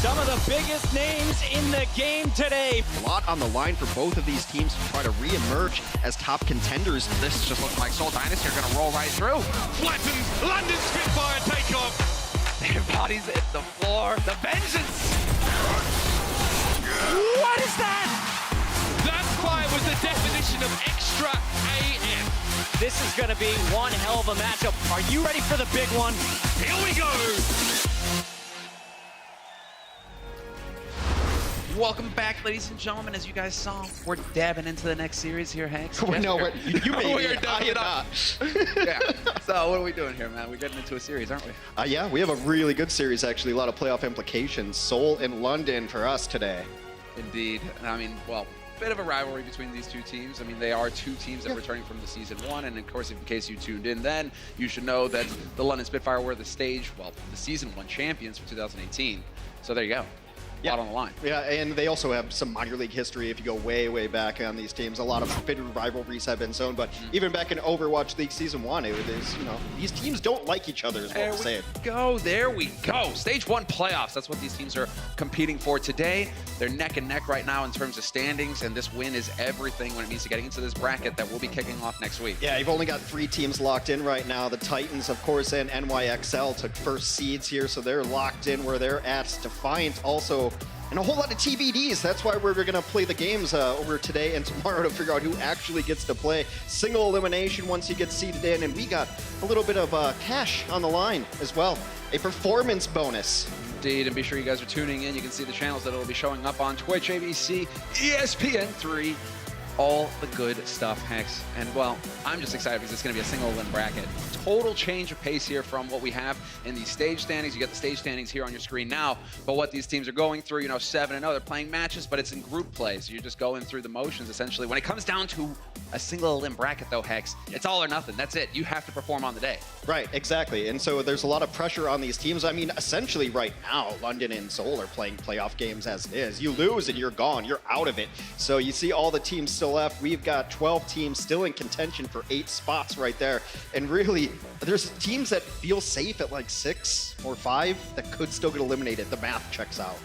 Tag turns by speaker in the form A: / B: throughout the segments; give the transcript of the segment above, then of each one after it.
A: Some of the biggest names in the game today.
B: A lot on the line for both of these teams to try to re-emerge as top contenders.
C: This just looks like Seoul Dynasty are going to roll right through.
D: Flattens London Spitfire takeoff.
C: Their bodies hit the floor. The vengeance.
A: What is that?
D: That fight was the definition of extra AF.
A: This is going to be one hell of a matchup. Are you ready for the big one?
D: Here we go.
C: Welcome back, ladies and gentlemen. As you guys saw, we're dabbing into the next series here, Hanks.
B: No, what you may
C: We are
B: be.
C: dabbing
B: I
C: it
B: am
C: up.
B: not.
C: Yeah. So what are we doing here, man? We're getting into a series, aren't we?
B: Yeah, we have a really good series, actually. A lot of playoff implications. Seoul and London for us today.
C: Indeed. I mean, well, bit of a rivalry between these two teams. I mean, they are two teams that are returning from the season one, and of course, in case you tuned in then, you should know that the London Spitfire were the season one champions for 2018. So there you go. A lot on the line.
B: Yeah, and they also have some minor league history if you go way, way back on these teams. A lot of bitter rivalries have been sown, but even back in Overwatch League Season 1, it was, you know, these teams don't like each other, is what I'm saying.
C: There we go. Stage one playoffs. That's what these teams are competing for today. They're neck and neck right now in terms of standings, and this win is everything when it means to getting into this bracket that will be kicking off next week.
B: Yeah, you've only got 3 teams locked in right now. The Titans, of course, and NYXL took first seeds here, so they're locked in where they're at. Defiant also, and a whole lot of TBDs. That's why we're going to play the games over today and tomorrow to figure out who actually gets to play. Single elimination once you get seeded in, and we got a little bit of cash on the line as well. A performance bonus.
C: Indeed, and be sure you guys are tuning in. You can see the channels that will be showing up on Twitch, ABC, ESPN3, all the good stuff, Hex. And, well, I'm just excited because it's going to be a single win bracket. Total change of pace here from what we have in these stage standings. You get the stage standings here on your screen now, but what these teams are going through, you know, 7-0, they're playing matches, but it's in group play, so you're just going through the motions, essentially. When it comes down to a single limb bracket, though, Hex, it's all or nothing. That's it. You have to perform on the day.
B: Right, exactly. And so there's a lot of pressure on these teams. I mean, essentially right now, London and Seoul are playing playoff games as it is. You lose and you're gone. You're out of it. So you see all the teams still left. We've got 12 teams still in contention for 8 spots right there. And really, there's teams that feel safe at like 6 or 5 that could still get eliminated. The math checks out.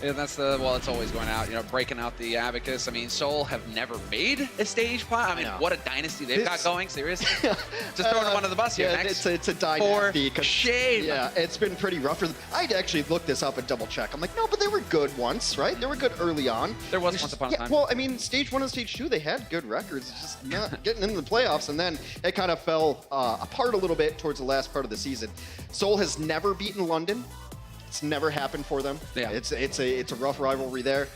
C: And that's the, well, it's always going out, you know, breaking out the abacus. I mean, Seoul have never made a stage play. I mean, what a dynasty they've got going, seriously. Just throwing them under the bus here,
B: yeah,
C: Max.
B: it's a dynasty.
C: For shame.
B: Yeah, it's been pretty rough for them. I'd actually look this up and double check. I'm like, no, but they were good once, right? They were good early on.
C: There was once upon a time.
B: Well, I mean, stage 1 and stage 2, they had good records. It's just not getting into the playoffs, and then it kind of fell apart a little bit towards the last part of the season. Seoul has never beaten London. It's never happened for them.
C: Yeah.
B: It's a rough rivalry there.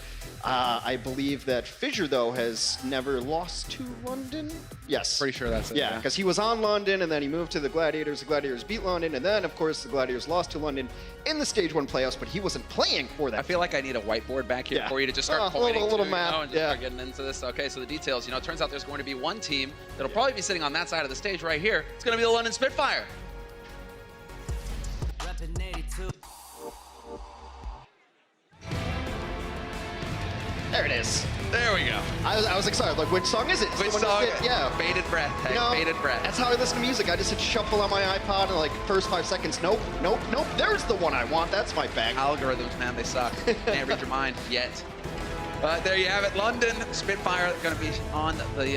B: I believe that Fissure, though, has never lost to London. Yes.
C: Pretty sure that's it.
B: Yeah, because he was on London, and then he moved to the Gladiators. The Gladiators beat London, and then, of course, the Gladiators lost to London in the Stage 1 playoffs, but he wasn't playing for that.
C: I feel like I need a whiteboard back here for you to just start
B: a
C: pointing
B: little
C: to,
B: map,
C: you know, and just start getting into this. Okay, so the details, you know, it turns out there's going to be one team that'll probably be sitting on that side of the stage right here. It's going to be the London Spitfire.
B: There it is.
C: There we go.
B: I was excited. Like, which song is it?
C: Which
B: Someone
C: song?
B: knows it? Yeah.
C: Bated breath, Hank.
B: You know,
C: Bated breath.
B: That's how I listen to music. I just hit shuffle on my iPod and like first 5 seconds. Nope, nope, nope. There's the one I want. That's my bang.
C: Algorithms, man, they suck. Can't read your mind yet. But there you have it. London Spitfire going to be on the,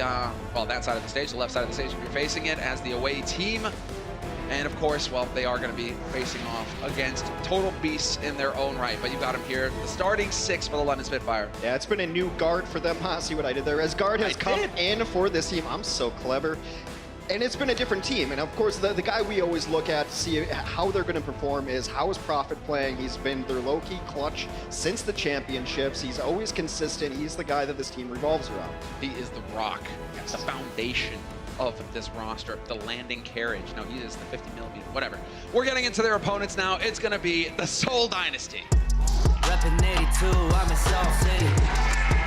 C: well, that side of the stage, the left side of the stage if you're facing it as the away team. And of course, well, they are going to be facing off against total beasts in their own right. But you got them here. The starting 6 for the London Spitfire.
B: Yeah, it's been a new guard for them. Huh? See what I did there? As guard has come in for this team. I'm so clever. And it's been a different team. And of course, the guy we always look at to see how they're going to perform is how is Prophet playing. He's been their low-key clutch since the championships. He's always consistent. He's the guy that this team revolves around.
C: He is the rock, the foundation of this roster, the landing carriage. No, he is the 50 millimeter, whatever. We're getting into their opponents now. It's going to be the Seoul Dynasty.
E: Reppin' 82, I'm in Seoul City.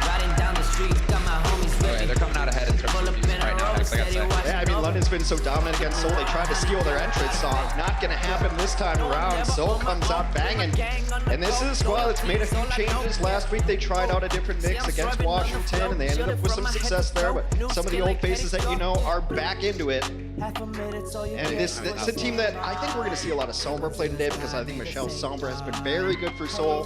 E: Riding down the street, got my homies with me.
C: They're coming out ahead in terms of views right now. tactics, I gotta say.
B: Yeah, I mean, London's been so dominant against Seoul. They tried to steal their entrance song. Not going to happen this time around. Seoul comes out banging. And this is a squad that's made a few changes. Last week, they tried out a different mix against Washington, and they ended up with some success there. But some of the old faces that you know are back into it. And this is a team that I think we're going to see a lot of Sombra play today, because I think Michelle Sombra has been very good for Seoul.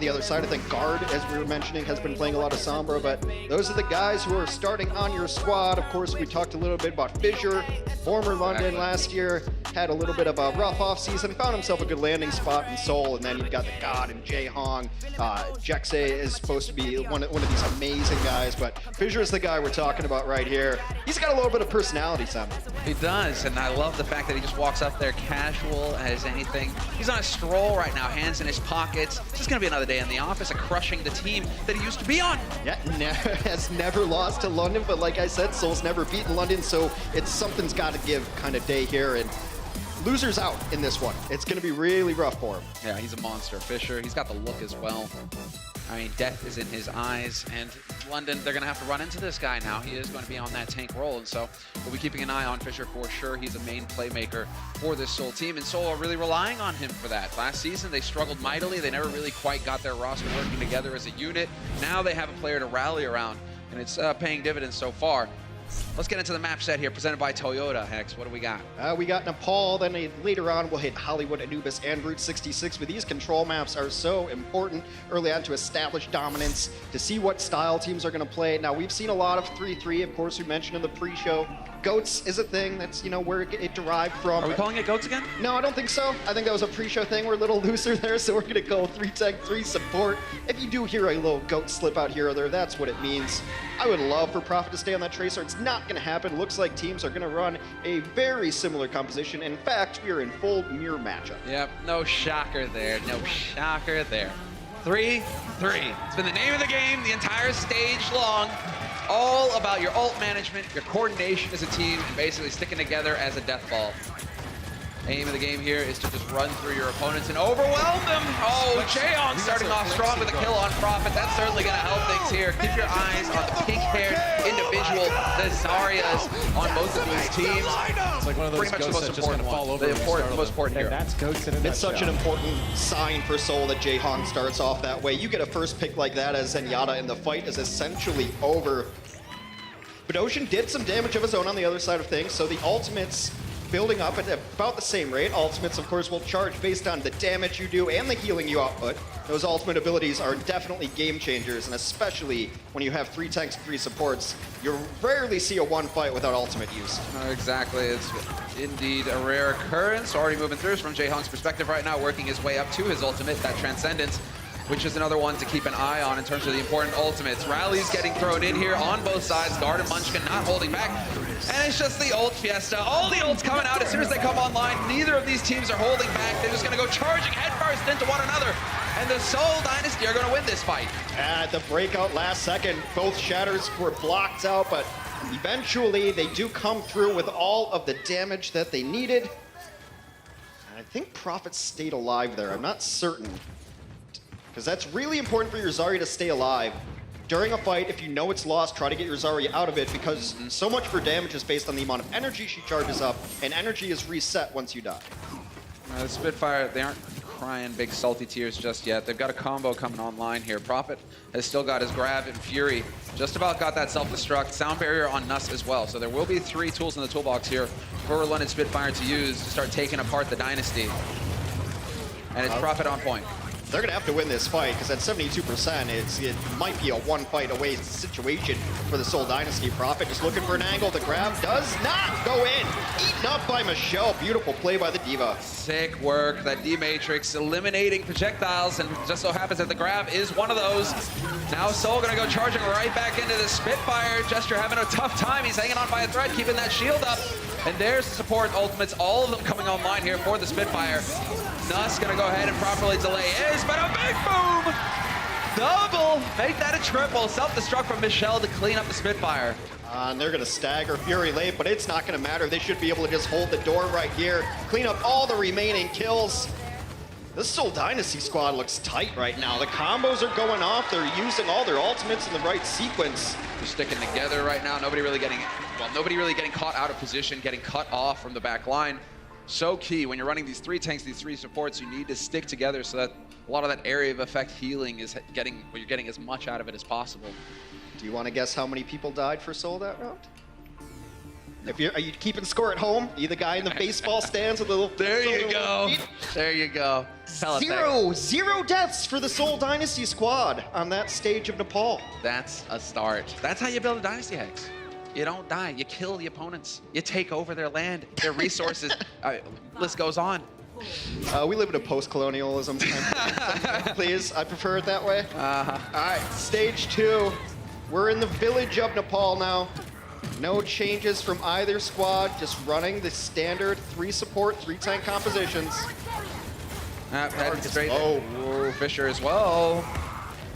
B: The other side, I think Guard, as we were mentioning, has been playing a lot of Sombra. But those are the guys who are starting on your squad. Of course, we talked a little bit about Fissure, former London last year, had a little bit of a rough off season, found himself a good landing spot in Seoul, and then you've got the God and Jae Hong. Jexe is supposed to be one of these amazing guys, but Fissure is the guy we're talking about right here. He's got a little bit of personality, Sam.
C: He does, and I love the fact that he just walks up there casual as anything. He's on a stroll right now, hands in his pockets. It's just gonna be another day in the office of crushing the team that he used to be on.
B: Yeah, has never lost to London, but like I said, Seoul's never beaten London, so it's something's got to give kind of day here, and losers out in this one. It's going to be really rough for him.
C: Yeah, he's a monster. Fissure, he's got the look as well. I mean, death is in his eyes, and London, they're going to have to run into this guy now. He is going to be on that tank role, and so we'll be keeping an eye on Fissure for sure. He's a main playmaker for this Seoul team, and Seoul are really relying on him for that. Last season, they struggled mightily. They never really quite got their roster working together as a unit. Now they have a player to rally around, and it's paying dividends so far. Let's get into the map set here, presented by Toyota. Hex, what do we got?
B: We got Nepal, then later on we'll hit Hollywood, Anubis, and Route 66. But these control maps are so important early on to establish dominance, to see what style teams are going to play. Now, we've seen a lot of 3-3, of course, we mentioned in the pre-show. Goats is a thing, that's, you know, where it derived from.
C: Are we calling it Goats again?
B: No, I don't think so. I think that was a pre-show thing. We're a little looser there, so we're going to go 3 tank, 3 support. If you do hear a little goat slip out here or there, that's what it means. I would love for Prophet to stay on that Tracer. It's not going to happen. Looks like teams are going to run a very similar composition. In fact, we are in full mirror matchup.
C: Yep, no shocker there. No shocker there. 3-3. It's been the name of the game the entire stage long. All about your ult management, your coordination as a team, and basically sticking together as a death ball. Aim of the game here is to just run through your opponents and overwhelm them. Oh, Jaehyung starting off strong with a kill on Prophet. That's certainly going to help things here. Keep your eyes on the pink-haired individual, the Zaryas, on both of these teams.
F: It's like one of those
C: pretty much the most important one. The most important hero.
F: That's Goats in a nutshell.
B: It's such an important sign for Seoul that Jaehyung starts off that way. You get a first pick like that as Zenyatta, and the fight is essentially over. But Ocean did some damage of his own on the other side of things, so the ultimates building up at about the same rate. Ultimates, of course, will charge based on the damage you do and the healing you output. Those ultimate abilities are definitely game changers, and especially when you have 3 tanks and 3 supports, you rarely see a one fight without ultimate use.
C: Exactly, it's indeed a rare occurrence. Already moving through from Jaehyung's perspective right now, working his way up to his ultimate, that Transcendence, which is another one to keep an eye on in terms of the important ultimates. Rally's getting thrown in here on both sides. Guard and Munchkin not holding back. And it's just the ult fiesta. All the ults coming out as soon as they come online. Neither of these teams are holding back. They're just going to go charging headfirst into one another. And the Seoul Dynasty are going to win this fight.
B: At the breakout last second, both shatters were blocked out, but eventually they do come through with all of the damage that they needed. And I think Prophet stayed alive there. I'm not certain, because that's really important for your Zarya to stay alive. During a fight, if you know it's lost, try to get your Zarya out of it, because so much for damage is based on the amount of energy she charges up, and energy is reset once you die.
C: The Spitfire, they aren't crying big salty tears just yet. They've got a combo coming online here. Prophet has still got his grab and Fury. Just about got that self-destruct. Sound barrier on Nuss as well. So there will be 3 tools in the toolbox here for London Spitfire to use to start taking apart the Dynasty. And it's Prophet on point.
B: They're going to have to win this fight, because at 72%, it might be a one-fight away situation for the Seoul Dynasty. Prophet just looking for an angle. The grab does not go in. Eaten up by Michelle. Beautiful play by the Diva.
C: Sick work. That D-Matrix eliminating projectiles, and just so happens that the grab is one of those. Now Seoul going to go charging right back into the Spitfire. Gesture having a tough time. He's hanging on by a thread, keeping that shield up. And there's the support ultimates, all of them coming online here for the Spitfire. Nuss gonna go ahead and properly delay Is, but a big boom! Double! Make that a triple. Self-destruct from Michelle to clean up the Spitfire.
B: And they're gonna stagger Fury late, but it's not gonna matter. They should be able to just hold the door right here, clean up all the remaining kills. This Seoul Dynasty squad looks tight right now. The combos are going off. They're using all their ultimates in the right sequence.
C: They're sticking together right now. Nobody really getting well, nobody really getting caught out of position, getting cut off from the back line. So key when you're running these 3 tanks, these 3 supports, you need to stick together so that a lot of that area of effect healing is getting, well, you're getting as much out of it as possible.
B: Do you want to guess how many people died for Seoul that round? Are you keeping score at home? Are you the guy in the baseball stands with the little...
C: There you go. There you go.
B: Zero deaths for the Seoul Dynasty squad on that stage of Nepal.
C: That's a start. That's how you build a dynasty, Hex. You don't die. You kill the opponents. You take over their land, their resources. List goes on.
B: We live in a post-colonialism. Please, I prefer it that way. All right, stage 2. We're in the village of Nepal now. No changes from either squad, just running the standard 3 support, 3 tank compositions.
C: Oh, Fisher as well.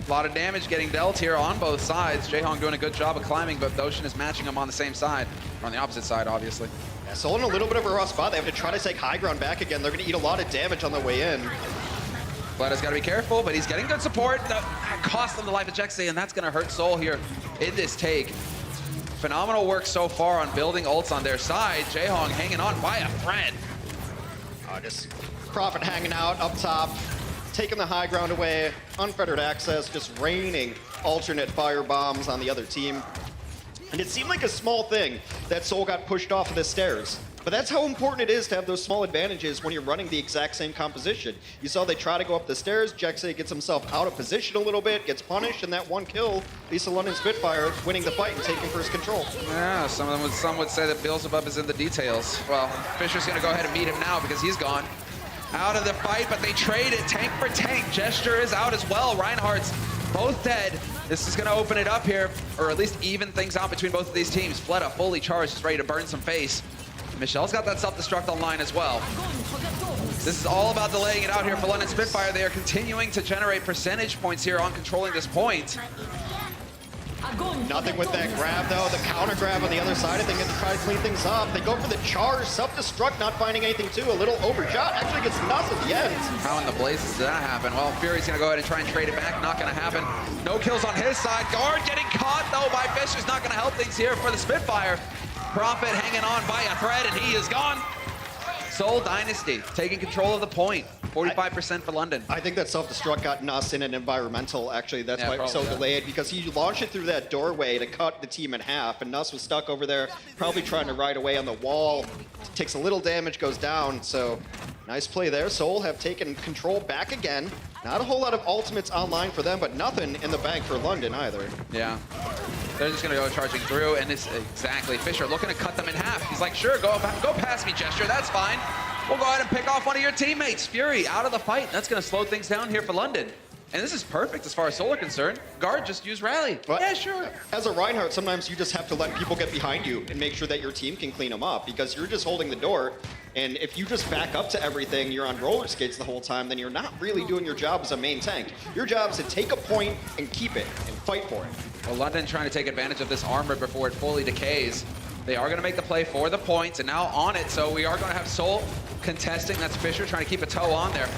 C: A lot of damage getting dealt here on both sides. Jaehong doing a good job of climbing, but Doshin is matching him on the same side. On the opposite side, obviously.
B: Yeah, Seoul in a little bit of a rough spot. They have to try to take high ground back again. They're going to eat a lot of damage on the way in.
C: Fletta's got to be careful, but he's getting good support. That cost him the life of Jexy, and that's going to hurt Seoul here in this take. Phenomenal work so far on building ults on their side. Jaehong hanging on by a thread.
B: Just Prophet hanging out up top, taking the high ground away, unfettered access, just raining alternate fire bombs on the other team. And it seemed like a small thing that Seoul got pushed off of the stairs. But that's how important it is to have those small advantages when you're running the exact same composition. You saw they try to go up the stairs, Jexy gets himself out of position a little bit, gets punished, and that 1 kill leads to London Spitfire winning the fight and taking first control.
C: Yeah, some would say that Beelzebub is in the details. Well, Fisher's gonna go ahead and meet him now because he's gone out of the fight, but they trade it tank for tank. Gesture is out as well. Reinhardt's both dead. This is gonna open it up here, or at least even things out between both of these teams. Fletta fully charged, is ready to burn some face. Michelle's got that self-destruct online as well. This is all about delaying it out here for London Spitfire. They are continuing to generate percentage points here on controlling this point.
B: Nothing with that grab, though. The counter grab on the other side, I think, to try to clean things up. They go for the charge, self-destruct, not finding anything, too. A little overshot, actually gets nuts at the end.
C: How in the blazes did that happen? Well, Fury's gonna go ahead and try and trade it back. Not gonna happen. No kills on his side. Guard getting caught, though, by Fisher's not gonna help things here for the Spitfire. Prophet hanging on by a thread, and he is gone. Seoul Dynasty taking control of the point. 45% for London.
B: I think that self-destruct got Nuss in an environmental, actually. That's why it was so delayed, because he launched it through that doorway to cut the team in half, and Nuss was stuck over there, probably trying to ride away on the wall. Takes a little damage, goes down, so nice play there. Seoul have taken control back again. Not a whole lot of ultimates online for them, but nothing in the bank for London either.
C: Yeah. They're just gonna go charging through, and it's exactly Fisher looking to cut them in half. He's like, sure, go past me, Gesture, that's fine. We'll go ahead and pick off one of your teammates. Fury out of the fight. That's gonna slow things down here for London. And this is perfect as far as Seoul are concerned. Guard, just use rally.
B: But
C: yeah, sure.
B: As a Reinhardt, sometimes you just have to let people get behind you and make sure that your team can clean them up, because you're just holding the door. And if you just back up to everything, you're on roller skates the whole time, then you're not really doing your job as a main tank. Your job is to take a point and keep it and fight for it.
C: Well, London trying to take advantage of this armor before it fully decays. They are going to make the play for the points, and now on it, so we are going to have Seoul contesting. That's Fisher trying to keep a toe on there.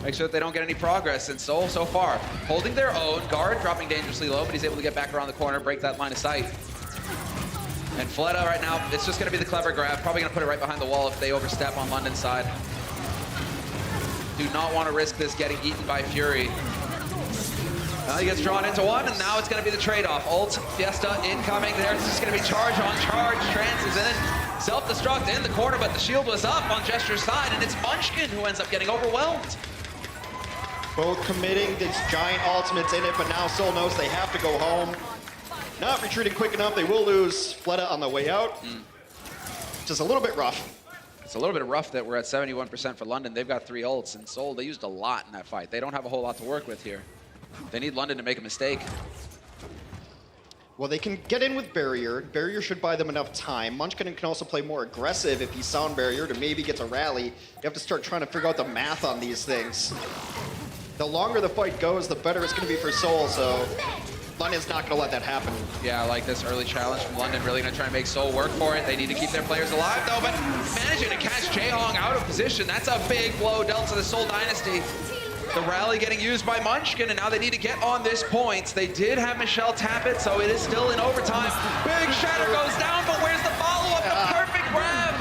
C: Make sure that they don't get any progress. And Seoul, so far, holding their own. Guard dropping dangerously low, but he's able to get back around the corner, break that line of sight. And Fletta right now, it's just going to be the clever grab. Probably going to put it right behind the wall if they overstep on London's side. Do not want to risk this getting eaten by Fury. He gets drawn into one, and now it's going to be the trade-off. Ult, Fiesta incoming. There's just going to be charge on charge. Trance is in. Self-destruct in the corner, but the shield was up on Gesture's side, and it's Munchkin who ends up getting overwhelmed.
B: Both committing these giant ultimates in it, but now Seoul knows they have to go home. Not retreating quick enough, they will lose Fletta on the way out. Just a little bit rough.
C: It's a little bit rough that we're at 71% for London. They've got 3 ults, and Seoul, they used a lot in that fight. They don't have a whole lot to work with here. They need London to make a mistake.
B: Well, they can get in with Barrier. Barrier should buy them enough time. Munchkin can also play more aggressive if he's sound Barrier to maybe get a rally. You have to start trying to figure out the math on these things. The longer the fight goes, the better it's going to be for Seoul, so London's not going to let that happen.
C: Yeah, I like this early challenge from London. Really going to try and make Seoul work for it. They need to keep their players alive, though, but managing to catch Jaehong out of position, that's a big blow dealt to the Seoul Dynasty. The rally getting used by Munchkin, and now they need to get on this point. They did have Michelle tap it, so it is still in overtime. Big Shatter goes down, but where's the follow-up? The perfect grab.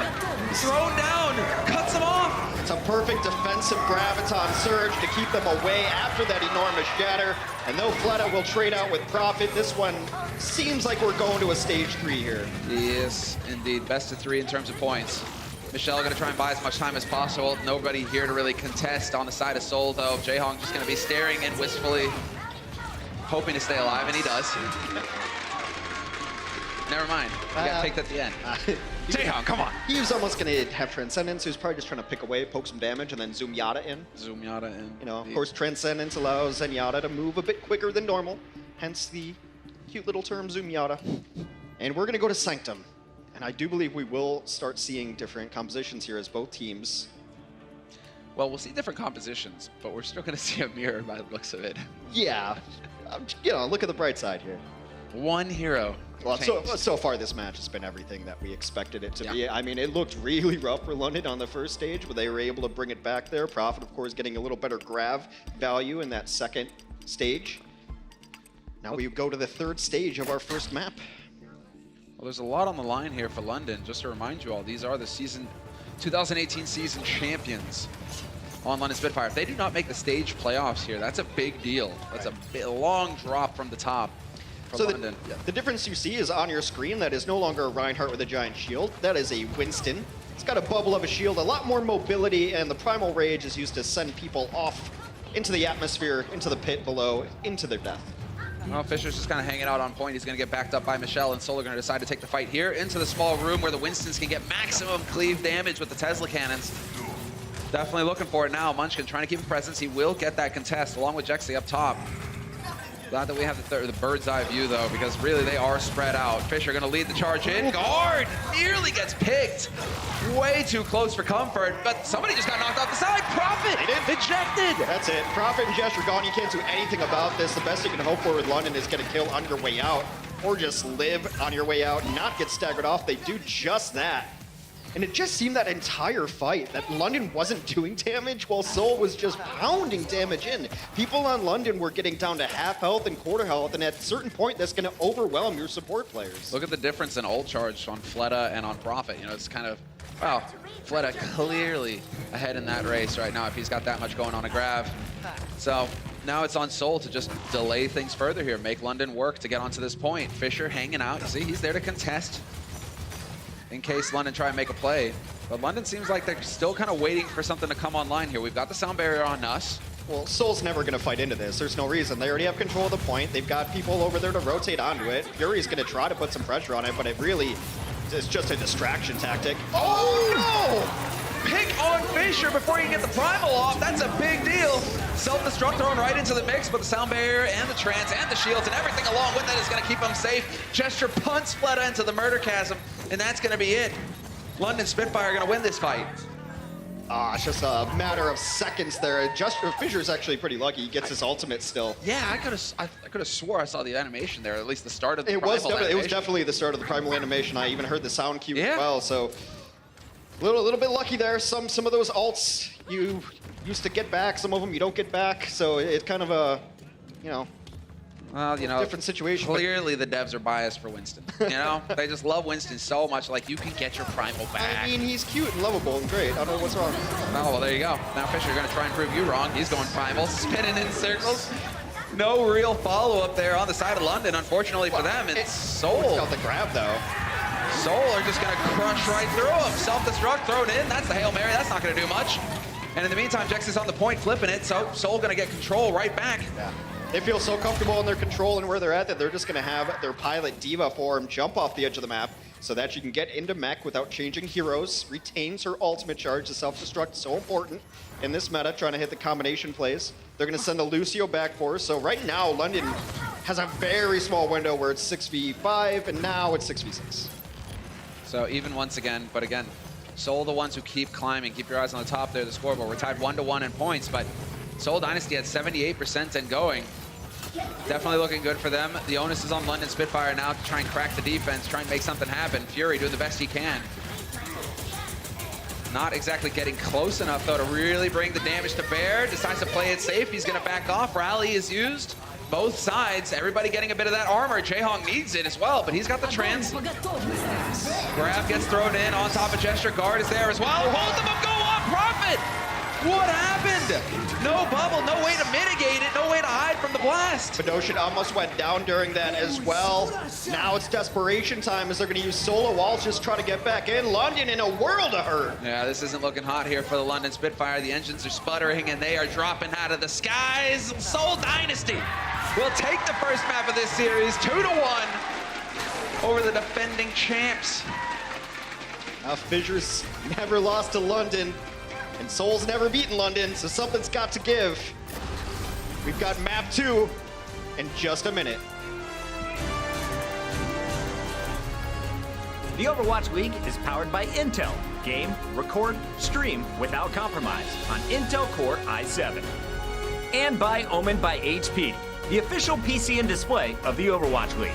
C: Thrown down, cuts him off.
B: It's a perfect defensive graviton surge to keep them away after that enormous shatter. And though Fleta will trade out with Profit, this one seems like we're going to a stage 3 here.
C: Yes, indeed. Best of 3 in terms of points. Michelle going to try and buy as much time as possible. Nobody here to really contest on the side of Seoul, though. Jaehong just going to be staring in wistfully, hoping to stay alive, and he does. Never mind. He got picked at the end. Jaehong, come on.
B: He was almost going to have Transcendence. He was probably just trying to pick away, poke some damage, and then zoom Yada in.
C: Zoom Yada in.
B: You know, of course, Transcendence allows Zenyatta to move a bit quicker than normal, hence the cute little term zoom Yada. And we're going to go to Sanctum. And I do believe we will start seeing different compositions here as both teams.
C: Well, we'll see different compositions, but we're still going to see a mirror by the looks of it.
B: Yeah, you know, look at the bright side here.
C: One hero.
B: Well, so far this match has been everything that we expected it to be. I mean, it looked really rough for London on the first stage, but they were able to bring it back there. Profit, of course, getting a little better grav value in that second stage. Now we go to the third stage of our first map.
C: Well, there's a lot on the line here for London. Just to remind you all, these are the 2018 season champions on London Spitfire. If they do not make the stage playoffs here, that's a big deal. That's a long drop from the top for London.
B: The difference you see is on your screen. That is no longer a Reinhardt with a giant shield. That is a Winston. It's got a bubble of a shield, a lot more mobility, and the Primal Rage is used to send people off into the atmosphere, into the pit below, into their death.
C: Well, Fisher's just kind of hanging out on point. He's going to get backed up by Michelle, and Soul are going to decide to take the fight here into the small room where the Winstons can get maximum cleave damage with the Tesla cannons. Definitely looking for it now. Munchkin trying to keep a presence. He will get that contest along with Jexy up top. Glad that we have the bird's eye view, though, because really they are spread out. Fisher going to lead the charge in. Guard nearly gets picked. Way too close for comfort, but somebody just got knocked off the side. Profit ejected.
B: That's it. Profit and Jess are gone. You can't do anything about this. The best you can hope for with London is get a kill on your way out, or just live on your way out, not get staggered off. They do just that. And it just seemed that entire fight that London wasn't doing damage while Seoul was just pounding damage in. People on London were getting down to half health and quarter health, and at a certain point, that's going to overwhelm your support players.
C: Look at the difference in ult charge on Fleta and on Profit. You know, it's kind of, wow, Fleta clearly ahead in that race right now if he's got that much going on a grab. So now it's on Seoul to just delay things further here, make London work to get onto this point. Fisher hanging out. You see, he's there to contest in case London try and make a play. But London seems like they're still kind of waiting for something to come online here. We've got the sound barrier on us.
B: Well, Seoul's never going to fight into this. There's no reason. They already have control of the point. They've got people over there to rotate onto it. Fury's going to try to put some pressure on it, but it really is just a distraction tactic. Oh, no!
C: Pick on Fisher before you can get the primal off. That's a big deal. Self-destruct thrown right into the mix, but the sound barrier and the trance and the shields and everything along with it is going to keep them safe. Gesture punts Fleta into the murder chasm, and that's going to be it. London Spitfire are going to win this fight.
B: It's just a matter of seconds there. Fisher's actually pretty lucky. He gets his ultimate still.
C: Yeah, I could have swore I saw the animation there, at least the start of the
B: It was definitely the start of the primal animation. I even heard the sound cue as well. So a little bit lucky there. Some of those ults you used to get back. Some of them you don't get back. So it's kind of a,
C: well,
B: different situation.
C: Clearly the devs are biased for Winston. You know, they just love Winston so much. Like, you can get your primal back.
B: I mean, he's cute and lovable and great. I don't know what's wrong.
C: Oh, well, there you go. Now Fisher going to try and prove you wrong. He's going primal, spinning in circles. No real follow-up there on the side of London, unfortunately for them. It's Seoul.
B: Got the grab, though.
C: Seoul are just going to crush right through him. Self-destruct thrown in. That's the Hail Mary. That's not going to do much. And in the meantime, Jex is on the point, flipping it. So Seoul going to get control right back.
B: Yeah. They feel so comfortable in their control and where they're at that they're just going to have their pilot Diva form jump off the edge of the map so that she can get into mech without changing heroes, retains her ultimate charge. The self-destruct so important in this meta, trying to hit the combination plays. They're going to send the Lucio back for her. So right now, London has a very small window where it's 6v5, and now it's 6v6.
C: So even once again, but again, Seoul the ones who keep climbing. Keep your eyes on the top there, the scoreboard. We're tied 1-1 in points, but Seoul Dynasty at 78% and going. Definitely looking good for them. The onus is on London Spitfire now to try and crack the defense, try and make something happen. Fury doing the best he can. Not exactly getting close enough, though, to really bring the damage to bear. Decides to play it safe. He's going to back off. Rally is used. Both sides, everybody getting a bit of that armor. Jaehong needs it as well, but he's got the trance. Grab gets thrown in on top of Gesture. Guard is there as well. Hold them up, go on, Prophet! What happened? No bubble, no way to mitigate it, no way to hide from the blast.
B: Fedoshin almost went down during that as well. Now it's desperation time as they're going to use solo walls, just try to get back in. London in a world of hurt.
C: Yeah, this isn't looking hot here for the London Spitfire. The engines are sputtering and they are dropping out of the skies. Seoul Dynasty will take the first map of this series 2-1 over the defending champs.
B: Now Fissures never lost to London, and Seoul's never beaten London, so something's got to give. We've got map 2 in just a minute.
F: The Overwatch League is powered by Intel. Game, record, stream without compromise on Intel Core i7. And by Omen by HP, the official PC and display of the Overwatch League.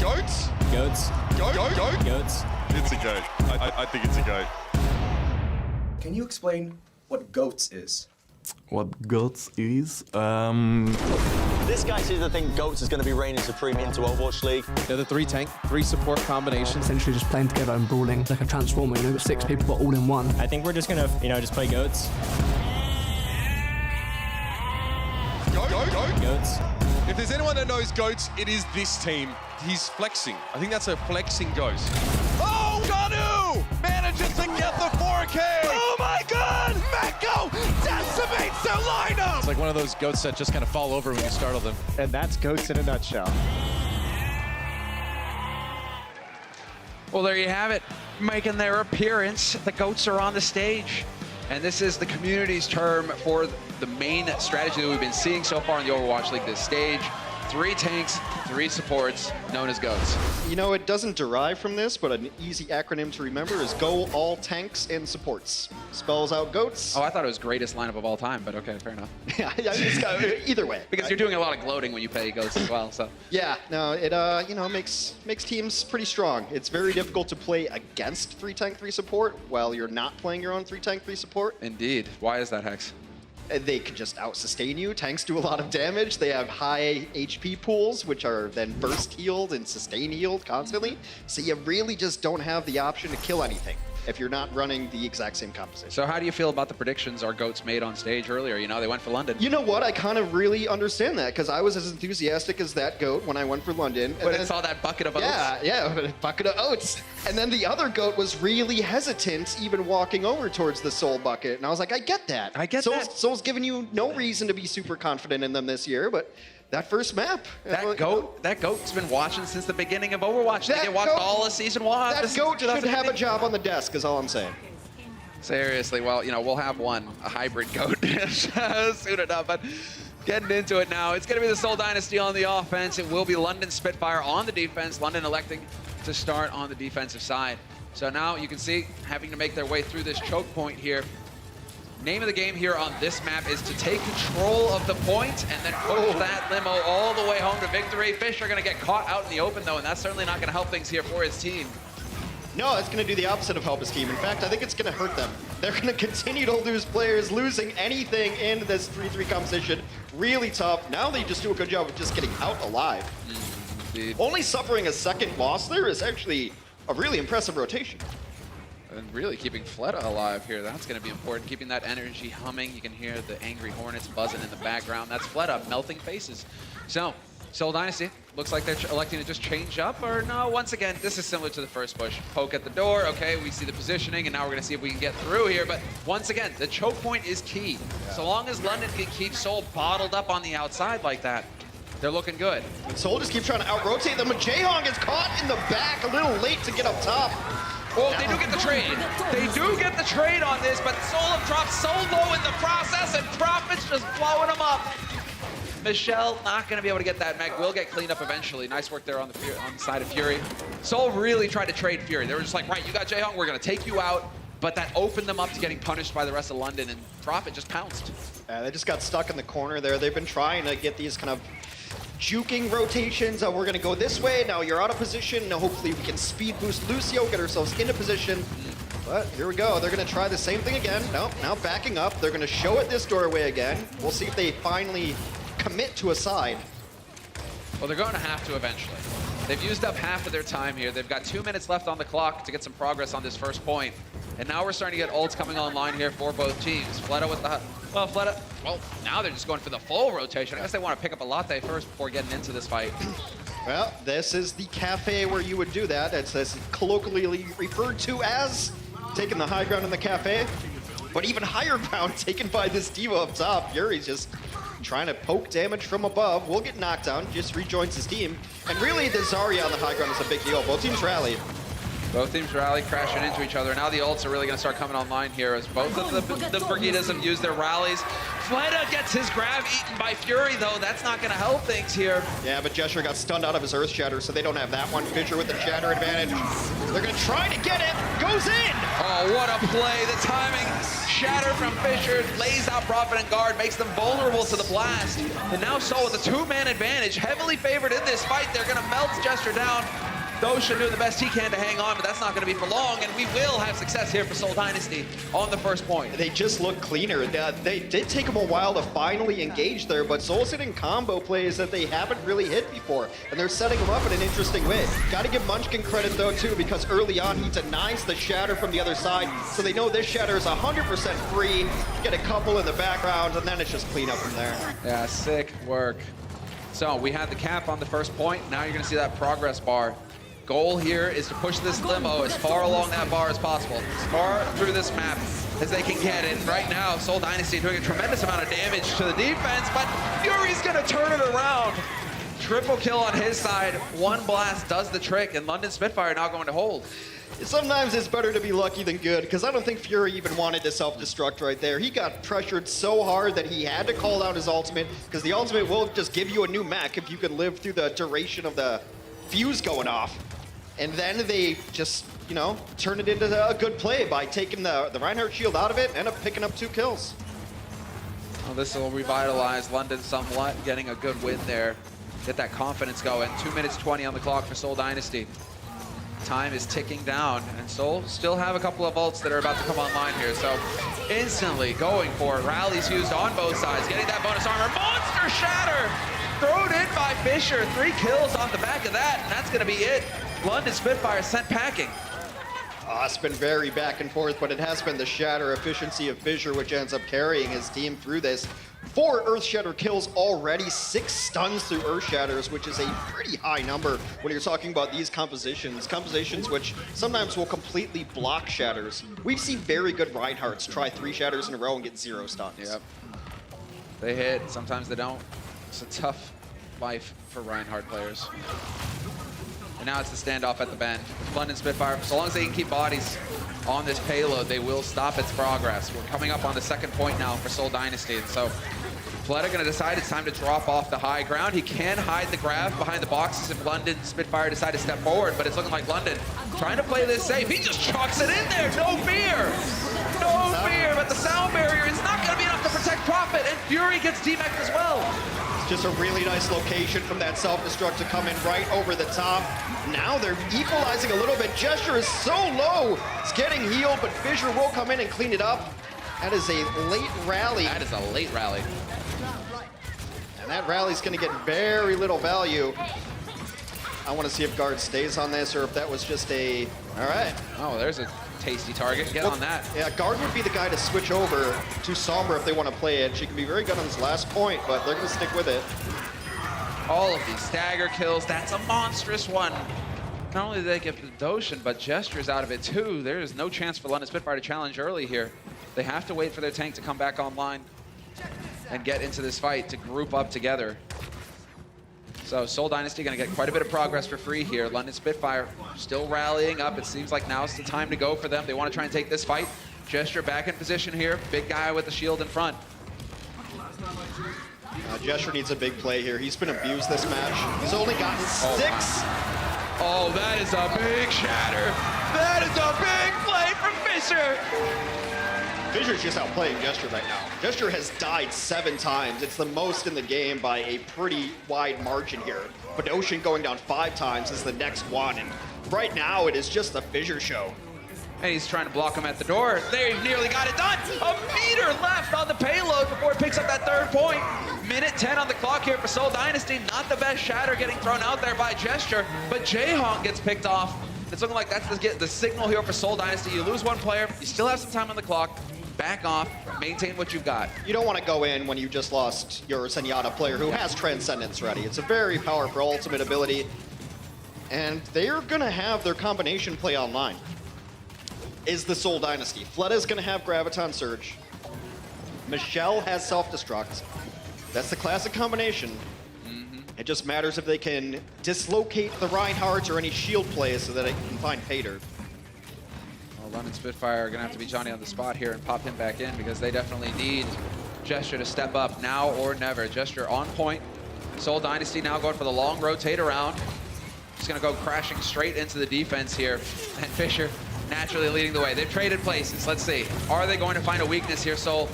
G: Goats?
H: Goats.
G: Goats? It's a goat. I think it's a goat.
I: Can you explain what GOATS is?
H: What GOATS is?
J: This guy seems to think GOATS is going to be reigning supreme into Overwatch League.
K: They're the 3 tank, 3 support combination.
L: Essentially just playing together and brawling like a transformer, you know, with 6 people but all in one.
H: I think we're just gonna, just play GOATs. Goats.
G: If there's anyone that knows goats, it is this team. He's flexing. I think that's a flexing ghost. Oh, Ganu manages to get the 4K. Oh my God! Mekko decimates their lineup.
K: It's like one of those goats that just kind of fall over when you startle them.
M: And that's goats in a nutshell.
C: Well, there you have it. Making their appearance, the GOATs are on the stage. And this is the community's term for the main strategy that we've been seeing so far in the Overwatch League this stage. 3 tanks, 3 supports, known as GOATs.
B: You know, it doesn't derive from this, but an easy acronym to remember is Go All Tanks and Supports. Spells out GOATs.
C: Oh, I thought it was greatest lineup of all time, but okay, fair enough.
B: Yeah, either way.
C: Because you're doing a lot of gloating when you play GOATs as well, so.
B: Yeah, no, it makes teams pretty strong. It's very difficult to play against 3 tank, 3 support while you're not playing your own 3 tank, 3 support.
C: Indeed. Why is that, Hex?
B: They can just out-sustain you. Tanks do a lot of damage. They have high HP pools, which are then burst healed and sustain healed constantly. So you really just don't have the option to kill anything if you're not running the exact same composition.
C: So how do you feel about the predictions our GOATs made on stage earlier? You know, they went for London.
B: You know what? I kind of really understand that because I was as enthusiastic as that GOAT when I went for London.
C: But I saw that bucket of oats.
B: Yeah, a bucket of oats. And then the other GOAT was really hesitant even walking over towards the Soul bucket. And I was like, I get that.
C: I get that.
B: Soul's given you no reason to be super confident in them this year, but that first map.
C: That GOAT's been watching since the beginning of Overwatch. They watched all of season 1.
B: That GOAT should have a job on the desk, is all I'm saying.
C: Seriously, well, we'll have a hybrid GOAT soon enough. But Getting into it now. It's going to be the Seoul Dynasty on the offense. It will be London Spitfire on the defense. London electing to start on the defensive side. So now you can see having to make their way through this choke point here. Name of the game here on this map is to take control of the point and then push that limo all the way home to victory. Fish are going to get caught out in the open, though, and that's certainly not going to help things here for his team.
B: No, it's going to do the opposite of help his team. In fact, I think it's going to hurt them. They're going to continue to lose players, losing anything in this 3-3 competition. Really tough. Now they just do a good job of just getting out alive. Only suffering a second loss there is actually a really impressive rotation.
C: And really keeping Fleta alive here. That's going to be important. Keeping that energy humming. You can hear the angry hornets buzzing in the background. That's Fleta melting faces. So, Seoul Dynasty, looks like they're electing to just change up, or no, once again, this is similar to the first push. Poke at the door, okay, we see the positioning, and now we're gonna see if we can get through here, but once again, the choke point is key. Yeah. So long as London can keep Seoul bottled up on the outside like that, they're looking good.
B: And Seoul just keeps trying to out-rotate them, but Jaehong is caught in the back, a little late to get up top.
C: Well, they do get the trade. They do get the trade on this, but Seoul have dropped so low in the process, and Profit's just blowing them up. Michelle not going to be able to get that. Meg will get cleaned up eventually. Nice work there on the side of Fury. Seoul really tried to trade Fury. They were just like, right, you got Jaehong, we're going to take you out. But that opened them up to getting punished by the rest of London, and Profit just pounced.
B: They just got stuck in the corner there. They've been trying to get these kind of juking rotations. We're going to go this way. Now you're out of position. Now hopefully we can speed boost Lucio, get ourselves into position. But here we go. They're going to try the same thing again. Nope, now backing up. They're going to show it this doorway again. We'll see if they finally commit to a side.
C: Well, they're going to have to eventually. They've used up half of their time here. They've got 2 minutes left on the clock to get some progress on this first point. And now we're starting to get ults coming online here for both teams. Fleta with the... Well, Fleta... Well, now they're just going for the full rotation. I guess they want to pick up a latte first before getting into this fight.
B: Well, this is the cafe where you would do that. It's colloquially referred to as taking the high ground in the cafe. But even higher ground taken by this diva up top. Yuri's just trying to poke damage from above. Will get knocked down, just rejoins his team. And really, the Zarya on the high ground is a big deal. Both teams rally.
C: Both teams rally, crashing into each other. Now the ults are really going to start coming online here as both of the Brigidas have used their rallies. Fleta gets his grab eaten by Fury, though. That's not going to help things here.
B: Yeah, but Gesture got stunned out of his Earth Shatter, so they don't have that one. Fisher with the Shatter advantage. They're going to try to get it. Goes in!
C: Oh, what a play. The timing. Shatter from Fisher lays out Profit and Guard, makes them vulnerable to the blast. And now Seoul with a 2-man advantage, heavily favored in this fight. They're going to melt Gesture down. Dosha doing the best he can to hang on, but that's not going to be for long, and we will have success here for Seoul Dynasty on the first point.
B: They just look cleaner. They did take them a while to finally engage there, but Seoul's hitting combo plays that they haven't really hit before, and they're setting them up in an interesting way. Got to give Munchkin credit, though, too, because early on he denies the Shatter from the other side, so they know this Shatter is 100% free. Get a couple in the background, and then it's just clean up from there.
C: Yeah, sick work. So we had the cap on the first point. Now you're going to see that progress bar. Goal here is to push this limo as far along that bar as possible, as far through this map as they can get it. Right now, Seoul Dynasty doing a tremendous amount of damage to the defense, but Fury's gonna turn it around. Triple kill on his side. One blast does the trick, and London Spitfire now going to hold.
B: Sometimes it's better to be lucky than good, because I don't think Fury even wanted to self-destruct right there. He got pressured so hard that he had to call out his ultimate, because the ultimate will just give you a new mech if you can live through the duration of the fuse going off. And then they just, you know, turn it into a good play by taking the Reinhardt shield out of it and end up picking up 2 kills.
C: Well, this will revitalize London somewhat, getting a good win there. Get that confidence going. 2 minutes 20 on the clock for Seoul Dynasty. Time is ticking down, and Seoul still have a couple of ults that are about to come online here. So instantly going for it. Rallies used on both sides, getting that bonus armor. Monster Shatter! Thrown in by Fisher. 3 kills off the back of that, and that's going to be it. London Spitfire sent packing.
B: It's been very back and forth, but it has been the Shatter efficiency of Fisher which ends up carrying his team through this. 4 Earth Shatter kills already, 6 stuns through Earth Shatters, which is a pretty high number when you're talking about these compositions. Compositions which sometimes will completely block Shatters. We've seen very good Reinhardts try 3 Shatters in a row and get 0 stuns.
C: Yep. They hit, sometimes they don't. It's a tough life for Reinhardt players. And now it's the standoff at the bend. London Spitfire, so long as they can keep bodies on this payload, they will stop its progress. We're coming up on the second point now for Seoul Dynasty, and so Fleta gonna decide it's time to drop off the high ground. He can hide the grab behind the boxes if London Spitfire decide to step forward, but it's looking like London trying to play this safe. He just chucks it in there, no fear. No fear, but the sound barrier is not gonna be enough to protect Prophet, and Fury gets demeched as well.
B: It's just a really nice location from that self-destruct to come in right over the top. Now they're equalizing a little bit. Gesture is so low. It's getting healed, but Fissure will come in and clean it up. That is a late rally.
C: That is a late rally.
B: And that rally's going to get very little value. I want to see if Guard stays on this or if that was just a... All right.
C: Oh, there's a tasty target. Get on that.
B: Yeah, Guard would be the guy to switch over to Sombra if they want to play it. She can be very good on this last point, but they're going to stick with it.
C: All of these stagger kills. That's a monstrous one. Not only do they get the Doshin, but Gesture's out of it too. There is no chance for London Spitfire to challenge early here. They have to wait for their tank to come back online and get into this fight to group up together. So Seoul Dynasty gonna get quite a bit of progress for free here. London Spitfire still rallying up. It seems like now's the time to go for them. They want to try and take this fight. Gesture back in position here. Big guy with the shield in front.
B: Gesture needs a big play here. He's been abused this match. He's only gotten 6.
C: Oh, that is a big shatter. That is a big play from Fissure.
B: Fissure's just outplaying Gesture right now. Gesture has died 7 times. It's the most in the game by a pretty wide margin here. But Ocean going down 5 times is the next one. And right now, it is just the Fissure show.
C: And he's trying to block him at the door. They nearly got it done. A meter left on the payload before it picks up that 3rd point. Minute 10 on the clock here for Seoul Dynasty. Not the best shatter getting thrown out there by Gesture, but Jayhawk gets picked off. It's looking like that's the signal here for Seoul Dynasty. You lose 1 player, you still have some time on the clock. Back off, maintain what you've got.
B: You don't want to go in when you just lost your Zenyatta player who has Transcendence ready. It's a very powerful ultimate ability. And they're going to have their combination play online. Is the Seoul Dynasty. Fleta's going to have Graviton Surge. Michelle has Self-Destruct. That's the classic combination. It just matters if they can dislocate the Reinhardts or any shield plays so that it can find Pater.
C: Well, London Spitfire are going to have to be Johnny on the spot here and pop him back in because they definitely need Gesture to step up now or never. Gesture on point. Seoul Dynasty now going for the long rotate around. Just going to go crashing straight into the defense here. And Fissure naturally leading the way. They've traded places. Let's see. Are they going to find a weakness here, Seoul?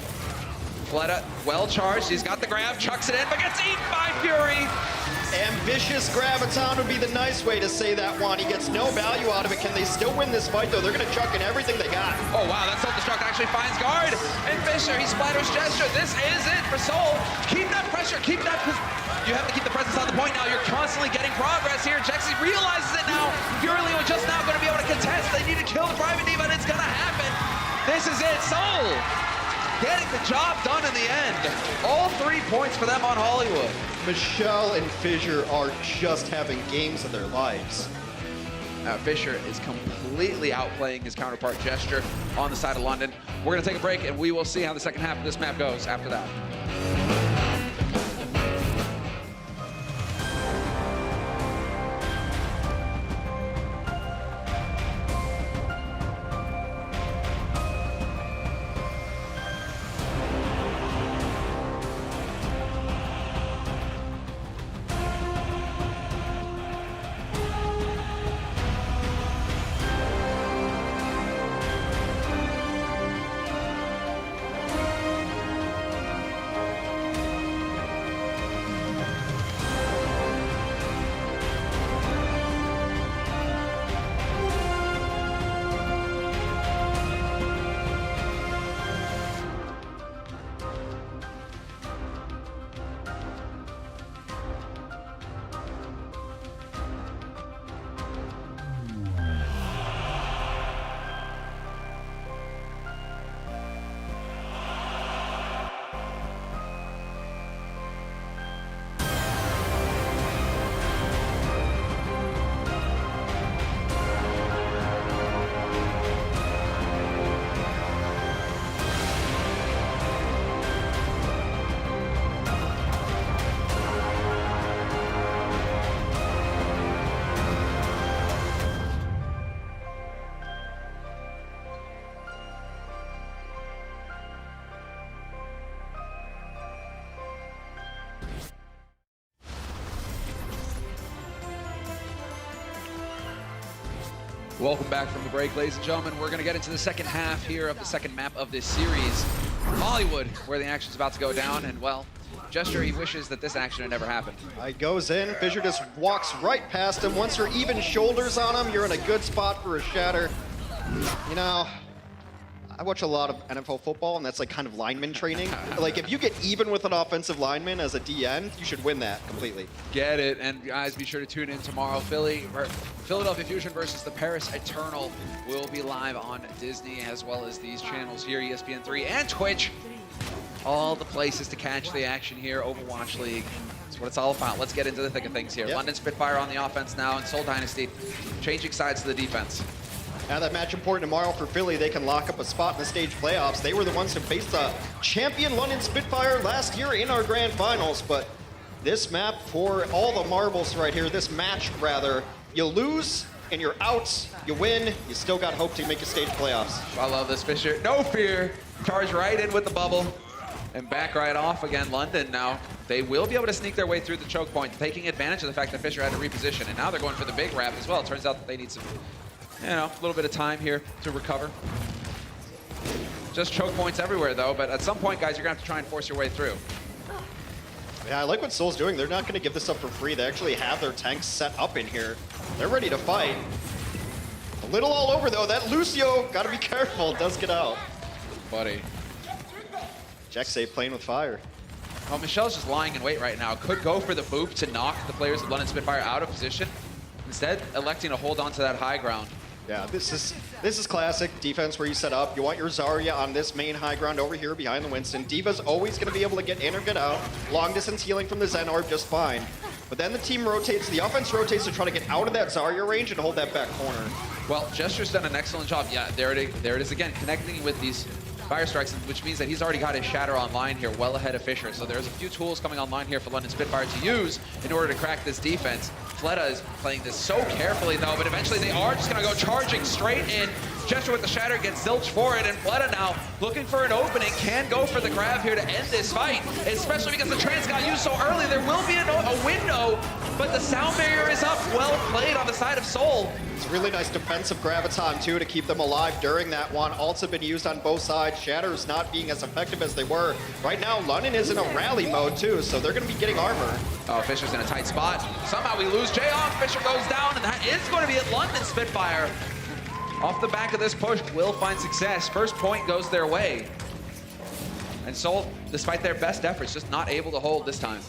C: Fleta, well charged. He's got the grab, chucks it in, but gets eaten by Fury.
B: Ambitious Graviton would be the nice way to say that one. He gets no value out of it. Can they still win this fight, though? They're going to chuck in everything they got.
C: Oh, wow, that self-destruct actually finds Guard. And Fissure, he splatters Gesture. This is it for Seoul. Keep that pressure, keep that... You have to keep the presence on the point now. You're constantly getting progress here. Jexy realizes it now. Fury was just now going to be able to contest. They need to kill the Private Diva, and it's going to happen. This is it. Seoul getting the job done in the end. All 3 points for them on Hollywood.
B: Michelle and Fissure are just having games of their lives.
C: Fissure is completely outplaying his counterpart Gesture on the side of London. We're going to take a break, and we will see how the second half of this map goes after that. Welcome back from the break, ladies and gentlemen. We're going to get into the second half here of the second map of this series, Hollywood, where the action's about to go down. And, well, Gesture, he wishes that this action had never happened.
B: He goes in, Fissure just walks right past him. Once you're even shoulders on him, you're in a good spot for a shatter. You know, I watch a lot of NFL football, and that's like kind of lineman training. Like, if you get even with an offensive lineman as a DN, you should win that completely.
C: Get it. And guys, be sure to tune in tomorrow. Philadelphia Fusion versus the Paris Eternal will be live on Disney, as well as these channels here, ESPN3 and Twitch. All the places to catch the action here. Overwatch League. That's what it's all about. Let's get into the thick of things here. Yep. London Spitfire on the offense now, and Seoul Dynasty changing sides to the defense.
B: Now that match important tomorrow for Philly, they can lock up a spot in the stage playoffs. They were the ones who faced the champion London Spitfire last year in our grand finals, but this map, for all the marbles right here, this match rather, you lose and you're out, you win, you still got hope to make a stage playoffs.
C: I love this, Fissure. No fear. Charge right in with the bubble and back right off again. London now, they will be able to sneak their way through the choke point, taking advantage of the fact that Fissure had to reposition, and now they're going for the big wrap as well. It turns out that they need some, you know, a little bit of time here to recover. Just choke points everywhere though, but at some point, guys, you're gonna have to try and force your way through.
B: Yeah, I like what Seoul's doing. They're not gonna give this up for free. They actually have their tanks set up in here. They're ready to fight. A little all over though. That Lucio, gotta be careful, does get out.
C: Buddy.
B: Jexay playing with fire.
C: Well, Michelle's just lying in wait right now. Could go for the boop to knock the players of London Spitfire out of position. Instead, electing to hold on to that high ground.
B: Yeah, this is classic defense where you set up. You want your Zarya on this main high ground over here behind the Winston. D.Va's always going to be able to get in or get out. Long distance healing from the Zen Orb just fine. But then the team rotates, the offense rotates to try to get out of that Zarya range and hold that back corner.
C: Well, Gesture's done an excellent job. Yeah, there it is again, connecting with these fire strikes, which means that he's already got his Shatter online here, well ahead of Fissure. So there's a few tools coming online here for London Spitfire to use in order to crack this defense. Fleta is playing this so carefully though, but eventually they are just gonna go charging straight in. Gesture with the Shatter gets zilch for it, and Fleta now looking for an opening, can go for the grab here to end this fight, especially because the trance got used so early. There will be a window, but the sound barrier is up. Well played on the side of Seoul.
B: It's a really nice defensive graviton too to keep them alive during that one. Ults have been used on both sides. Shatters not being as effective as they were. Right now, London is in a rally mode too, so they're gonna be getting armor.
C: Oh, Fissure's in a tight spot. Somehow we lose Jay off. Fissure goes down, and that is going to be at London Spitfire. Off the back of this push, will find success. First point goes their way. And Seoul, despite their best efforts, just not able to hold this time.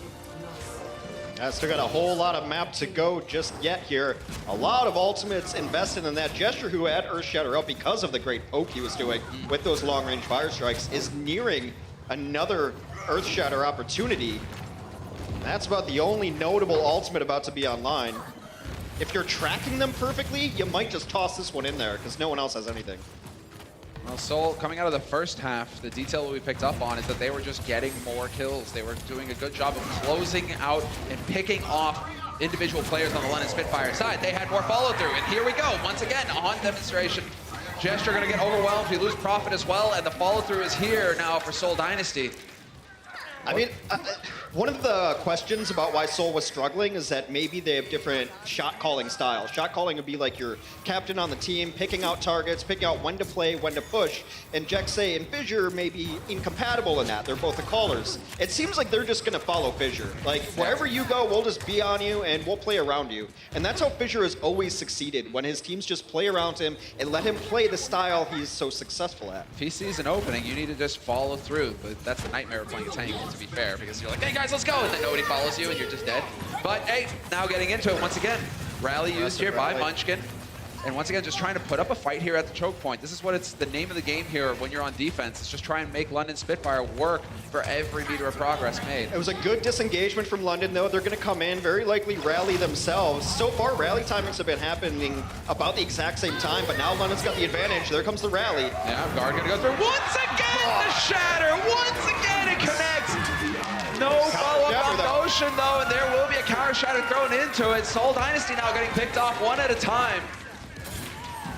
B: Yeah, still got a whole lot of map to go just yet here. A lot of ultimates invested in that. Gesture, who had Earth Shatter out because of the great poke he was doing with those long-range fire strikes, is nearing another Earth Shatter opportunity. That's about the only notable ultimate about to be online. If you're tracking them perfectly, you might just toss this one in there because no one else has anything.
C: Well, Seoul, coming out of the first half, the detail that we picked up on is that they were just getting more kills. They were doing a good job of closing out and picking off individual players on the London Spitfire side. They had more follow-through, and here we go, once again, on demonstration. Gesture gonna get overwhelmed, we lose Profit as well, and the follow-through is here now for Seoul Dynasty.
B: I mean, one of the questions about why Seoul was struggling is that maybe they have different shot calling styles. Shot calling would be like your captain on the team, picking out targets, picking out when to play, when to push. And Jexay and Fissure may be incompatible in that. They're both the callers. It seems like they're just going to follow Fissure. Like, wherever you go, we'll just be on you and we'll play around you. And that's how Fissure has always succeeded, when his teams just play around him and let him play the style he's so successful at.
C: If he sees an opening, you need to just follow through. But that's the nightmare of playing a tank, to be fair, because you're like, hey guys, let's go, and then nobody follows you and you're just dead. But hey, now getting into it once again. Rally used here by Munchkin. And once again, just trying to put up a fight here at the choke point. This is what it's the name of the game here when you're on defense. It's just try and make London Spitfire work for every meter of progress made.
B: It was a good disengagement from London, though. They're going to come in, very likely rally themselves. So far, rally timings have been happening about the exact same time, but now London's got the advantage. There comes the rally.
C: Yeah, Guard going to go through. Once again, the Shatter. Once again, it connects. No follow-up on motion, though, and there will be a counter Shatter thrown into it. Seoul Dynasty now getting picked off one at a time.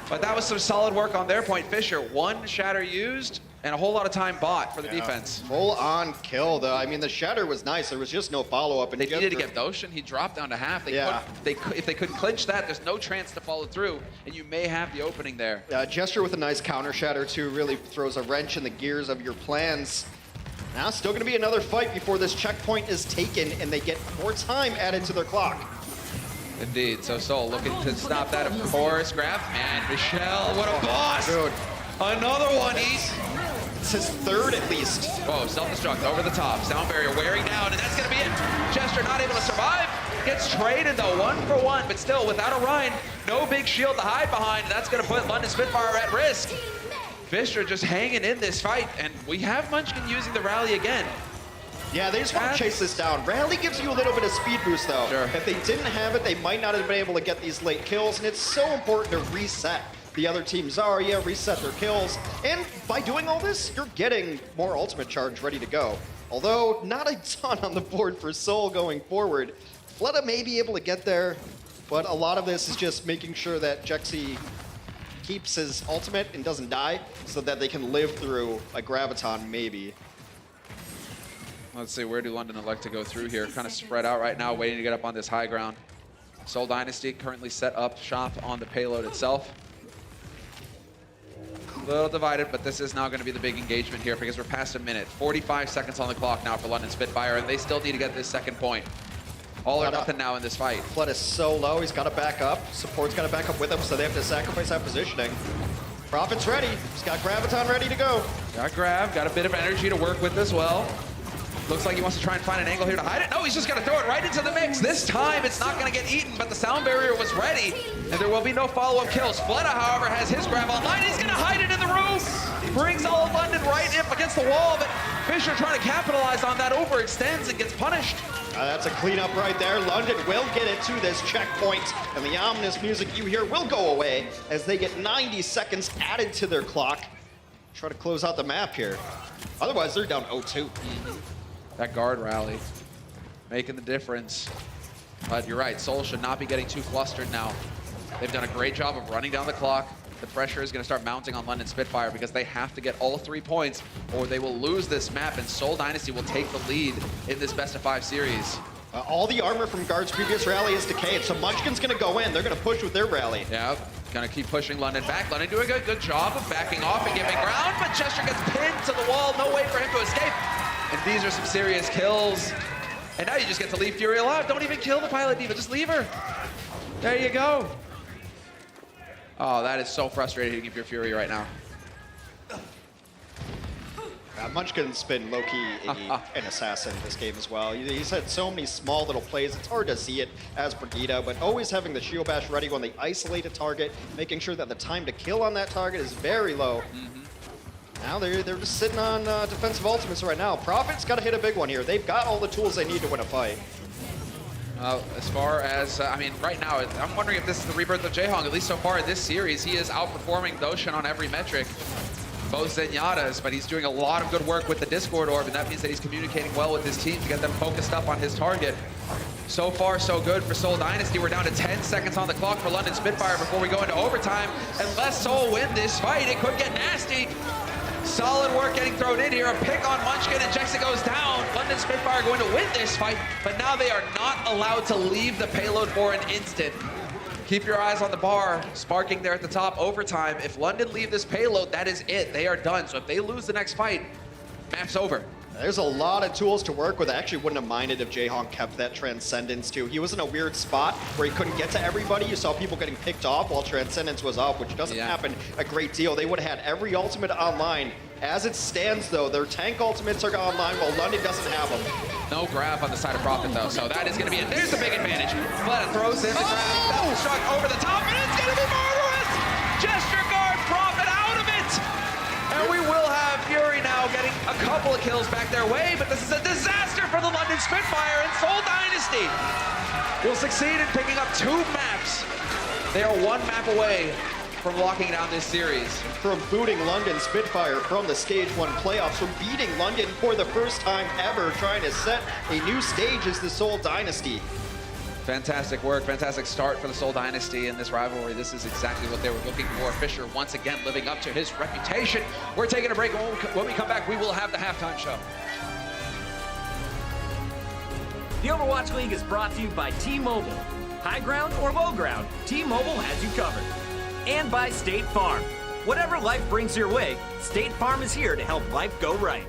C: But that was some solid work on their point. Fissure, one Shatter used, And a whole lot of time bought for the defense.
B: Full on kill though. I mean, the shatter was nice. There was just no follow-up.
C: They needed to get Doshin. He dropped down to half. If they could clinch that, there's no chance to follow through, and you may have the opening there.
B: Gesture with a nice counter shatter too really throws a wrench in the gears of your plans. Now, still going to be another fight before this checkpoint is taken and they get more time added to their clock.
C: Indeed. So Seoul looking to stop that, of course. Grab, man, Michelle, what a boss!
B: Dude.
C: Another one.
B: It's his third at least.
C: Oh, self-destruct over the top. Sound barrier wearing down, and that's going to be it. Gesture not able to survive. Gets traded though, 1-for-1, but still without a Rhine. No big shield to hide behind, and that's going to put London Spitfire at risk. Fisher just hanging in this fight, and we have Munchkin using the rally again.
B: Yeah, they just want to chase this down. Rally gives you a little bit of speed boost though.
C: Sure.
B: If they didn't have it, they might not have been able to get these late kills, and it's so important to reset the other team's Zarya, reset their kills, and by doing all this, you're getting more ultimate charge ready to go. Although, not a ton on the board for Seoul going forward. Fleta may be able to get there, but a lot of this is just making sure that Jexi keeps his ultimate and doesn't die, so that they can live through a Graviton, maybe.
C: Let's see, where do London elect to go through here? Kind of spread out right now, waiting to get up on this high ground. Seoul Dynasty currently set up shop on the payload itself. A little divided, but this is now going to be the big engagement here because we're past a minute. 45 seconds on the clock now for London Spitfire, and they still need to get this second point. All or nothing now in this fight.
B: Flood is so low, he's got to back up. Support's got to back up with him, so they have to sacrifice that positioning. Prophet's ready. He's got Graviton ready to go.
C: Got Grav, got a bit of energy to work with as well. Looks like he wants to try and find an angle here to hide it. No, he's just going to throw it right into the mix. This time, it's not going to get eaten, but the sound barrier was ready, and there will be no follow-up kills. Fleta, however, has his Grav online. He's going to hide it in the room. Brings all of London right up against the wall, but Fisher trying to capitalize on that, overextends and gets punished.
B: That's a cleanup right there. London will get it to this checkpoint, and the ominous music you hear will go away as they get 90 seconds added to their clock. Try to close out the map here. Otherwise, they're down 0-2.
C: That guard rally making the difference. But you're right, Seoul should not be getting too flustered now. They've done a great job of running down the clock. The pressure is going to start mounting on London Spitfire because they have to get all 3 points or they will lose this map, and Seoul Dynasty will take the lead in this best-of-5 series.
B: All the armor from Guard's previous rally is decayed, so Munchkin's going to go in. They're going to push with their rally.
C: Yeah, going to keep pushing London back. London doing a good job of backing off and giving ground, but Chester gets pinned to the wall. No way for him to escape. And these are some serious kills. And now you just get to leave Fury alive. Don't even kill the Pilot Diva, just leave her. There you go. Oh, that is so frustrating if you're Fury right now.
B: Munchkin's been low-key an assassin this game as well. He's had so many small little plays, it's hard to see it as Brigitte, but always having the shield bash ready when they isolate a target, making sure that the time to kill on that target is very low. Now they're just sitting on defensive ultimates right now. Prophet's got to hit a big one here. They've got all the tools they need to win a fight.
C: As far as, I mean, right now, I'm wondering if this is the rebirth of Jaehong. At least so far in this series, he is outperforming Doshin on every metric. Both Zenyatta's, but he's doing a lot of good work with the Discord Orb, and that means that he's communicating well with his team to get them focused up on his target. So far, so good for Seoul Dynasty. We're down to 10 seconds on the clock for London Spitfire before we go into overtime. Unless Seoul win this fight, it could get nasty. Solid work getting thrown in here. A pick on Munchkin, and Jexi goes down. London Spitfire going to win this fight, but now they are not allowed to leave the payload for an instant. Keep your eyes on the bar, sparking there at the top, overtime. If London leave this payload, that is it. They are done. So if they lose the next fight, map's over.
B: There's a lot of tools to work with. I actually wouldn't have minded if Jaehong kept that Transcendence too. He was in a weird spot where he couldn't get to everybody. You saw people getting picked off while Transcendence was up, which doesn't happen a great deal. They would have had every ultimate online. As it stands though, their tank ultimates are online while London doesn't have them.
C: No grab on the side of Prophet though, so that is going to be it. There's the big advantage. Fleta throws in the grab, double struck over the top, and it's going to be murderous! Gesture guard Prophet out of it! And we will have Fury now getting a couple of kills back their way, but this is a disaster for the London Spitfire, and Seoul Dynasty will succeed in picking up 2 maps. They are 1 map away from locking down this series.
B: From booting London Spitfire from the Stage 1 playoffs, from beating London for the first time ever, trying to set a new stage as the Seoul Dynasty.
C: Fantastic work, fantastic start for the Seoul Dynasty in this rivalry. This is exactly what they were looking for. Fisher once again living up to his reputation. We're taking a break. When we come back, we will have the halftime show.
F: The Overwatch League is brought to you by T-Mobile. High ground or low ground, T-Mobile has you covered. And by State Farm. Whatever life brings your way, State Farm is here to help life go right.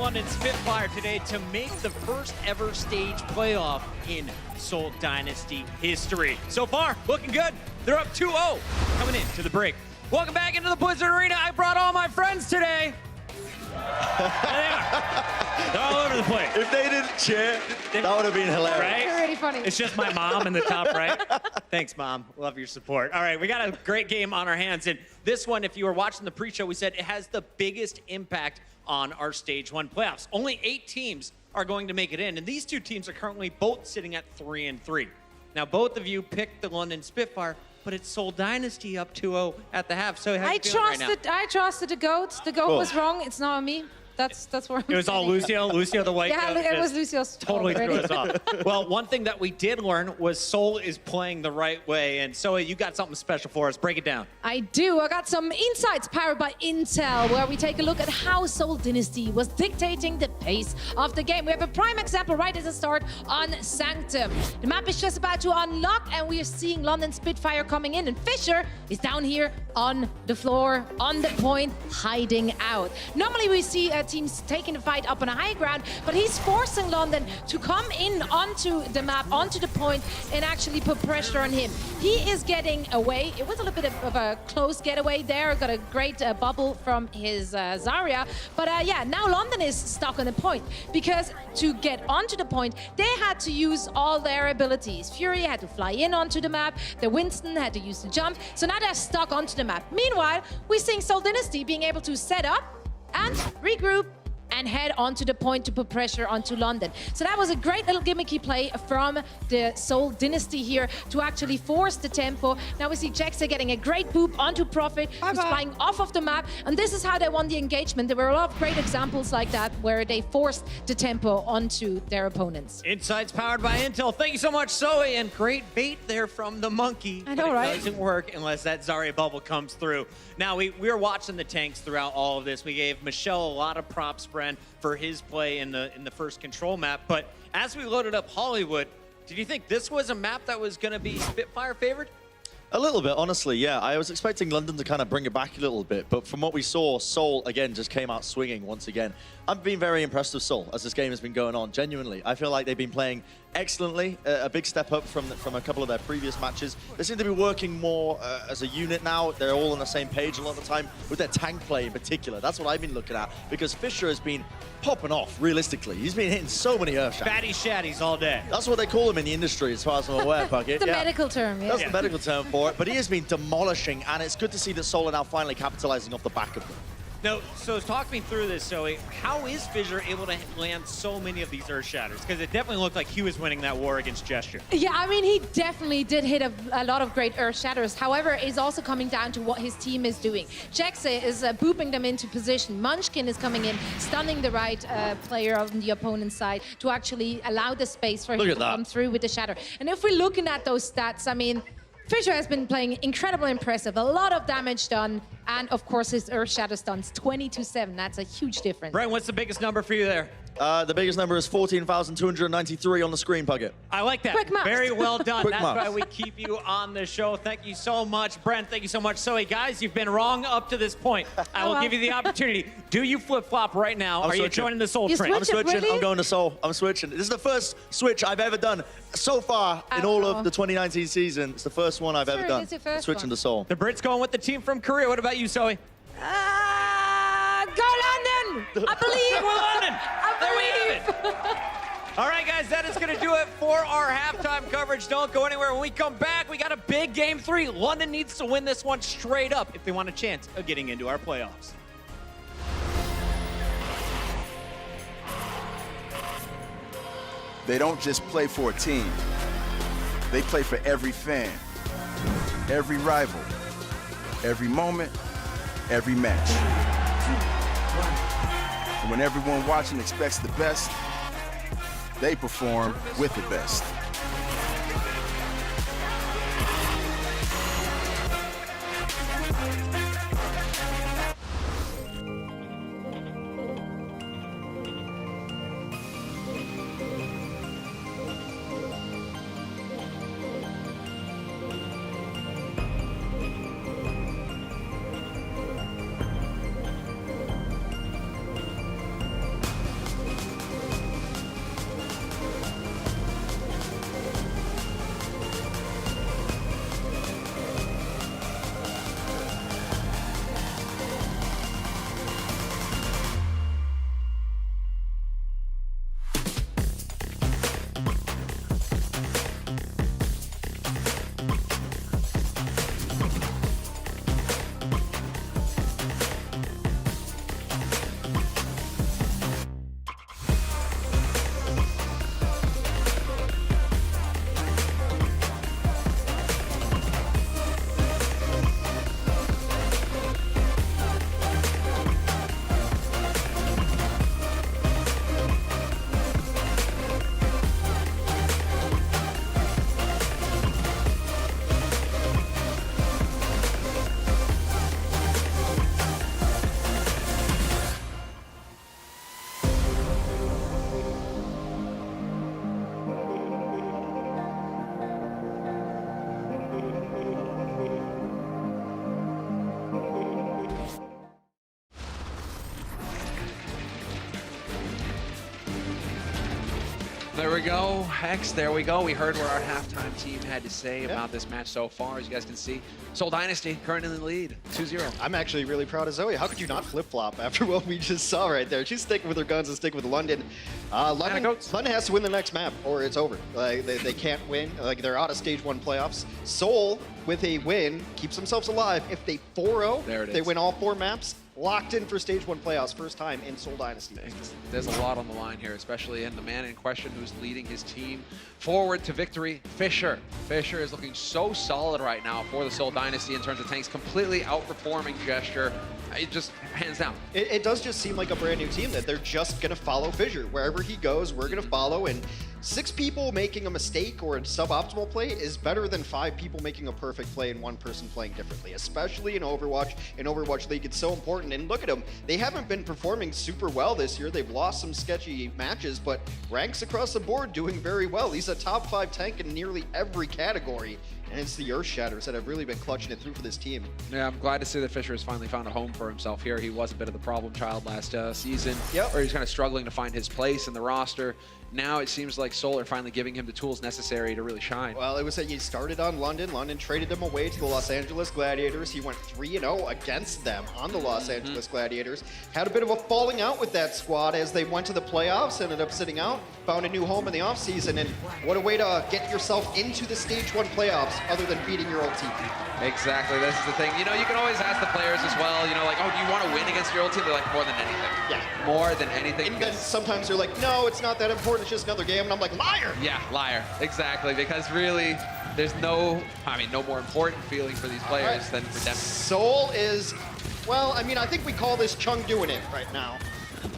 A: London Spitfire today to make the first ever stage playoff in Seoul Dynasty history. So far, looking good. They're up 2-0 coming into the break. Welcome back into the Blizzard Arena. I brought all my friends today. There they are. They're all over the place.
J: If they didn't cheer, that would have been hilarious.
A: Right?
N: Pretty funny.
A: It's just my mom in the top right. Thanks, Mom. Love your support. All right, we got a great game on our hands. And this one, if you were watching the pre-show, we said it has the biggest impact on our Stage 1 playoffs. Only 8 teams are going to make it in, and these 2 teams are currently both sitting at 3-3. Now, both of you picked the London Spitfire, but it's Seoul Dynasty up 2-0 at the half. So how you feeling right now?
N: I trusted the GOAT. The GOAT was wrong. It's not me. That's where
A: it was all Lucio the white
N: yeah,
A: goat.
N: it was Lucio's
A: totally
N: fault,
A: threw
N: really.
A: us off. Well, one thing that we did learn was Seoul is playing the right way, and so you got something special for us. Break it down.
N: I do. I got some insights powered by Intel, where we take a look at how Seoul Dynasty was dictating the pace of the game. We have a prime example right at the start on Sanctum. The map is just about to unlock, and we are seeing London Spitfire coming in, and Fisher is down here on the floor, on the point, hiding out. Normally we see teams taking the fight up on a high ground, but he's forcing London to come in onto the map, onto the point, and actually put pressure on him. He is getting away. It was a little bit of a close getaway there. Got a great bubble from his Zarya. But yeah, now London is stuck on the point, because to get onto the point, they had to use all their abilities. Fury had to fly in onto the map. The Winston had to use the jump. So now they're stuck onto the map. Meanwhile, we're seeing Seoul Dynasty being able to set up and regroup and head onto the point to put pressure onto London. So that was a great little gimmicky play from the Seoul Dynasty here to actually force the tempo. Now we see Jaxa getting a great boop onto Prophet, who's flying off of the map, and this is how they won the engagement. There were a lot of great examples like that where they forced the tempo onto their opponents.
A: Insights powered by Intel. Thank you so much, Zoe, and great bait there from the monkey.
N: I know, right?
A: It doesn't work unless that Zarya bubble comes through. Now, we were watching the tanks throughout all of this. We gave Michelle a lot of props, Bren, for his play in the first control map. But as we loaded up Hollywood, did you think this was a map that was going to be Spitfire favored?
O: A little bit, honestly, yeah. I was expecting London to kind of bring it back a little bit, but from what we saw, Seoul, again, just came out swinging once again. I've been very impressed with Seoul as this game has been going on, genuinely. I feel like they've been playing excellently, a big step up from a couple of their previous matches. They seem to be working more as a unit now. They're all on the same page a lot of the time, with their tank play in particular. That's what I've been looking at, because Fisher has been popping off, realistically. He's been hitting so many earth shatters.
A: Fatty shatties all day.
O: That's what they call him in the industry, as far as I'm aware, Puckett.
N: It's a medical term, yeah.
O: That's the medical term for it, but he has been demolishing, and it's good to see that Seoul are now finally capitalizing off the back of them.
A: No, so talk me through this, Zoe. How is Fissure able to land so many of these Earth Shatters? Because it definitely looked like he was winning that war against Gesture.
N: Yeah, I mean, he definitely did hit a lot of great Earth Shatters. However, it's also coming down to what his team is doing. Jexe is booping them into position. Munchkin is coming in, stunning the right player on the opponent's side to actually allow the space for him to come through with the Shatter. And if we're looking at those stats, I mean, Fissure has been playing incredibly impressive. A lot of damage done, and of course his Earth Shatter stuns 20-7. That's a huge difference.
A: Brent, what's the biggest number for you there?
O: The biggest number is 14,293 on the screen, Puckett.
A: I like that.
N: Quick math.
A: Very well done.
O: Quick
A: That's
O: math.
A: why we keep you on the show. Thank you so much, Brent. Thank you so much, Zoe. Guys, you've been wrong up to this point. I will give you the opportunity. Do you flip-flop right now? Are you joining the Soul train?
O: I'm switching.
N: Really?
O: I'm going to Seoul. I'm switching. This is the first switch I've ever done so far in all of the 2019 season. It's the first one I've ever done.
N: It's your first
O: Switching
N: one.
O: to Seoul.
A: The Brits going with the team from Korea. What about you, Zoe?
N: Go London! I believe!
A: Go London!
N: I
A: There we
N: believe!
A: have it. All right, guys, that is going to do it for our halftime coverage. Don't go anywhere. When we come back, we got a big Game 3. London needs to win this one straight up if they want a chance of getting into our playoffs.
P: They don't just play for a team. They play for every fan, every rival, every moment, every match. And when everyone watching expects the best, they perform with the best.
C: There we go, Hex, there we go. We heard what our halftime team had to say about this match so far. As you guys can see, Seoul Dynasty currently in the lead, 2-0.
B: I'm actually really proud of Zoe. How could you not flip-flop after what we just saw right there? She's sticking with her guns and sticking with London. London has to win the next map or it's over. Like, they can't win. Like, they're out of stage 1 playoffs. Seoul, with a win, keeps themselves alive. If they 4-0, they win all 4 maps. Locked in for stage 1 playoffs, first time in Seoul Dynasty.
C: There's a lot on the line here, especially in the man in question who's leading his team forward to victory, Fissure. Fissure is looking so solid right now for the Seoul Dynasty in terms of tanks, completely outperforming Gesture. It just, hands down.
B: It does just seem like a brand new team that they're just going to follow Fissure. Wherever he goes, we're going to follow. And 6 people making a mistake or a suboptimal play is better than 5 people making a perfect play and 1 person playing differently, especially in Overwatch. In Overwatch League, it's so important. And look at them. They haven't been performing super well this year. They've lost some sketchy matches, but ranks across the board doing very well. He's a top 5 tank in nearly every category. And it's the Earth Shatters that have really been clutching it through for this team.
C: Yeah, I'm glad to see that Fisher has finally found a home for himself here. He was a bit of the problem child last season, where he's kind of struggling to find his place in the roster. Now it seems like Seoul are finally giving him the tools necessary to really shine.
B: Well, it was that he started on London. London traded him away to the Los Angeles Gladiators. He went 3-0 against them on the Los Angeles Gladiators. Had a bit of a falling out with that squad as they went to the playoffs, ended up sitting out, found a new home in the offseason, and what a way to get yourself into the Stage 1 playoffs other than beating your old team.
C: Exactly, this is the thing. You know, you can always ask the players as well, you know, like, oh, do you want to win against your old team? They're like, more than anything.
B: Yeah.
C: More than anything.
B: And then sometimes they're like, no, it's not that important, it's just another game. And I'm like, liar!
C: Yeah, liar. Exactly, because really, there's no more important feeling for these players than redemption.
B: Seoul is, well, I mean, I think we call this Chung doing it right now.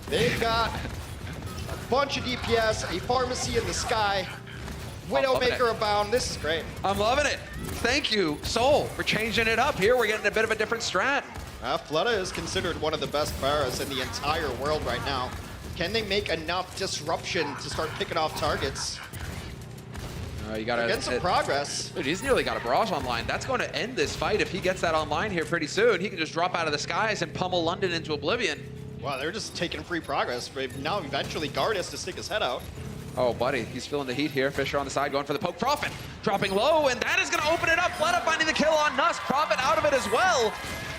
B: They've got a bunch of DPS, a pharmacy in the sky, Widowmaker abound. This is great.
C: I'm loving it. Thank you, Seoul, for changing it up here. We're getting a bit of a different strat.
B: Fleta is considered one of the best Pharahs in the entire world right now. Can they make enough disruption to start picking off targets?
C: You gotta
B: get some progress.
C: Dude, he's nearly got a barrage online. That's going to end this fight if he gets that online here pretty soon. He can just drop out of the skies and pummel London into oblivion.
B: Wow, they're just taking free progress. Now eventually Guard has to stick his head out.
C: Oh, buddy, he's feeling the heat here. Fisher on the side going for the poke. Prophet dropping low, and that is going to open it up. Fleta finding the kill on Nusk. Prophet out of it as well.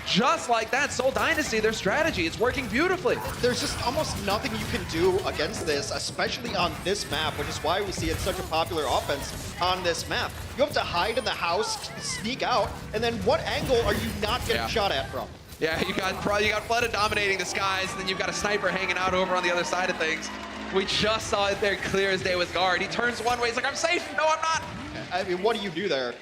C: Just like that, Seoul Dynasty, their strategy, it's working beautifully.
B: There's just almost nothing you can do against this, especially on this map, which is why we see it's such a popular offense on this map. You have to hide in the house, sneak out, and then what angle are you not getting shot at from?
C: Yeah, you got Fleta dominating the skies, and then you've got a sniper hanging out over on the other side of things. We just saw it there clear as day with Guard. He turns one way, he's like, I'm safe. No, I'm not.
B: I mean, what do you do there?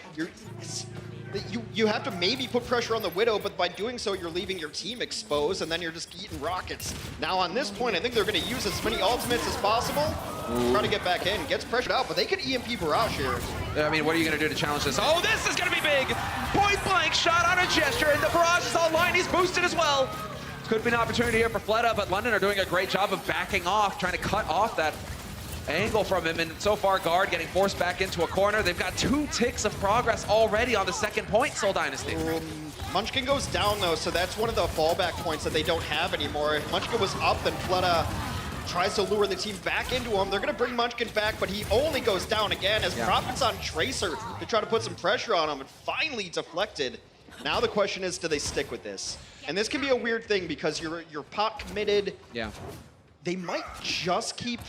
B: You have to maybe put pressure on the Widow, but by doing so, you're leaving your team exposed, and then you're just eating rockets. Now, on this point, I think they're going to use as many ultimates as possible. Try to get back in. Gets pressured out, but they could EMP Barrage here.
C: I mean, what are you going to do to challenge this? Oh, this is going to be big. Point blank shot on a gesture, and the Barrage is online. He's boosted as well. Could be an opportunity here for Fleta, but London are doing a great job of backing off, trying to cut off that angle from him, and so far Guard getting forced back into a corner. They've got 2 ticks of progress already on the second point, Seoul Dynasty.
B: Munchkin goes down though, so that's one of the fallback points that they don't have anymore. If Munchkin was up, then Fleta tries to lure the team back into him. They're gonna bring Munchkin back, but he only goes down again as Prophet's on Tracer to try to put some pressure on him, and finally deflected. Now the question is, do they stick with this? And this can be a weird thing because you're pot committed.
C: Yeah.
B: They might just keep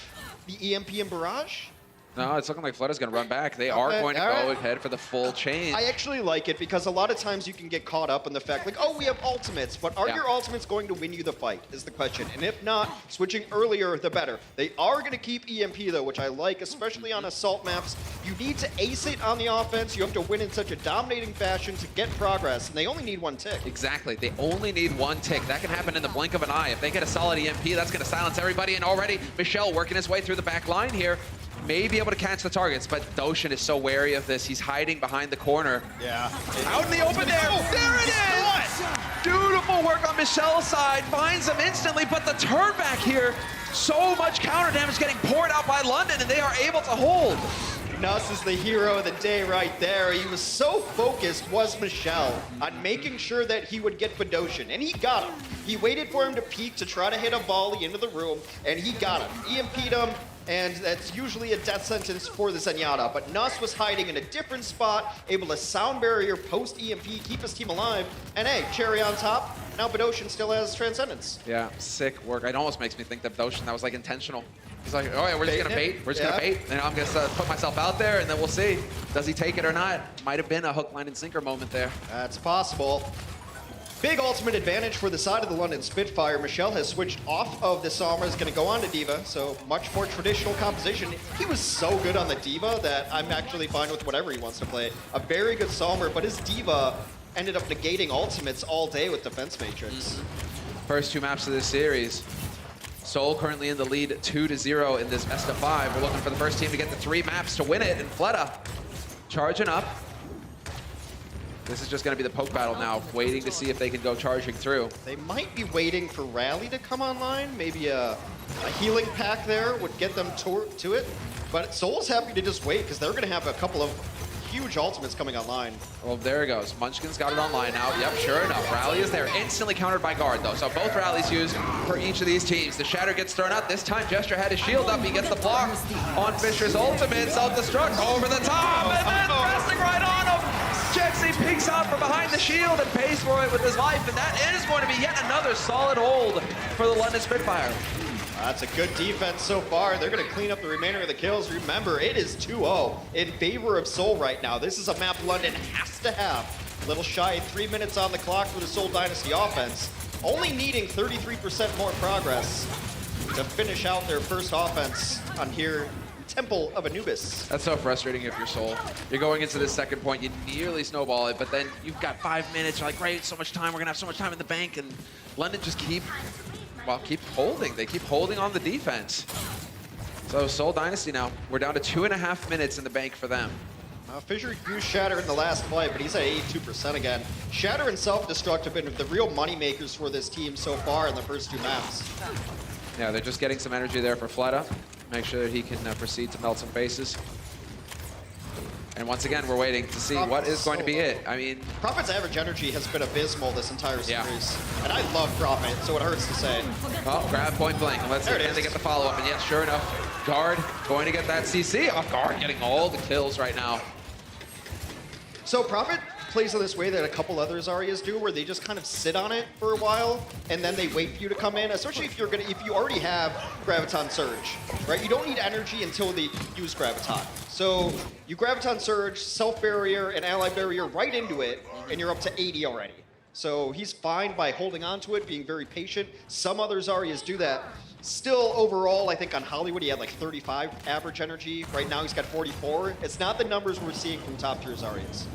B: the EMP and Barrage.
C: No, it's looking like Fleta's going to run back. They are going to go ahead for the full change.
B: I actually like it because a lot of times you can get caught up in the fact like, oh, we have ultimates, but are your ultimates going to win you the fight is the question. And if not, switching earlier, the better. They are going to keep EMP though, which I like, especially on assault maps. You need to ace it on the offense. You have to win in such a dominating fashion to get progress, and they only need 1 tick.
C: Exactly. They only need 1 tick. That can happen in the blink of an eye. If they get a solid EMP, that's going to silence everybody. And already, Michelle working his way through the back line here. May be able to catch the targets, but Doshin is so wary of this. He's hiding behind the corner.
B: Yeah.
C: Out in the open there. There it is! Beautiful work on Michelle's side. Finds him instantly, but the turn back here, so much counter damage getting poured out by London, and they are able to hold.
B: Nuss is the hero of the day right there. He was so focused, was Michelle, on making sure that he would get Fedoshin, and he got him. He waited for him to peek to try to hit a volley into the room, and he got him. EMP'd him, and that's usually a death sentence for the Zenyatta. But Nuss was hiding in a different spot, able to sound barrier post-EMP, keep his team alive, and hey, cherry on top, now Fedoshin still has Transcendence.
C: Yeah, sick work. It almost makes me think that Fedoshin, that was like intentional. He's like, oh yeah, we're just gonna bait. We're just gonna bait. And I'm gonna put myself out there, and then we'll see. Does he take it or not? Might have been a hook, line, and sinker moment there.
B: That's possible. Big ultimate advantage for the side of the London Spitfire. Michelle has switched off of the Sombra, is gonna go on to D.Va, so much more traditional composition. He was so good on the D.Va that I'm actually fine with whatever he wants to play. A very good Sombra, but his D.Va ended up negating ultimates all day with Defense Matrix.
C: First 2 maps of this series. Seoul currently in the lead 2-0 in this best of 5. We're looking for the first team to get the 3 maps to win it, and Fleta charging up. This is just going to be the poke battle now, waiting to see if they can go charging through.
B: They might be waiting for Rally to come online. Maybe a healing pack there would get them to it. But Seoul's happy to just wait because they're going to have a couple of huge ultimates coming online.
C: Well, there it goes. Munchkin's got it online now. Yep, sure enough. Rally is there. Instantly countered by Guard, though. So both rallies used for each of these teams. The Shatter gets thrown out. This time, Gesture had his shield up. He gets the block on Fisher's ultimate. Self-destruct over the top, and then resting right on him. Jexy peeks out from behind the shield and pays for it with his life, and that is going to be yet another solid hold for the London Spitfire.
B: That's a good defense so far. They're going to clean up the remainder of the kills. Remember, it is 2-0 in favor of Seoul right now. This is a map London has to have. A little shy of 3 minutes on the clock for the Seoul Dynasty offense. Only needing 33% more progress to finish out their first offense on here, Temple of Anubis.
C: That's so frustrating if you're Seoul. You're going into this second point, you nearly snowball it, but then you've got 5 minutes. You're like, great, so much time. We're going to have so much time in the bank, and London just keep holding. They keep holding on the defense. So Seoul Dynasty now, we're down to 2.5 minutes in the bank for them.
B: Fisher used Shatter in the last fight, but he's at 82% again. Shatter and Self-Destruct have been the real money makers for this team so far in the first 2 maps.
C: Yeah, they're just getting some energy there for Fleta. Make sure that he can proceed to melt some faces. And once again, we're waiting to see what is going to be it. I mean,
B: Prophet's average energy has been abysmal this entire series. And I love Prophet, so it hurts to say.
C: Oh, grab point blank. And let's see if they get the follow-up. And yes, sure enough, Guard going to get that CC off Guard, getting all the kills right now.
B: So Prophet plays in this way that a couple other Zaryas do, where they just kind of sit on it for a while, and then they wait for you to come in, especially if you already have Graviton Surge, right? You don't need energy until they use Graviton. So you Graviton Surge, Self-Barrier, and Ally Barrier right into it, and you're up to 80 already. So he's fine by holding on to it, being very patient. Some other Zaryas do that. Still, overall, I think on Hollywood, he had like 35 average energy. Right now, he's got 44. It's not the numbers we're seeing from top-tier Zaryas.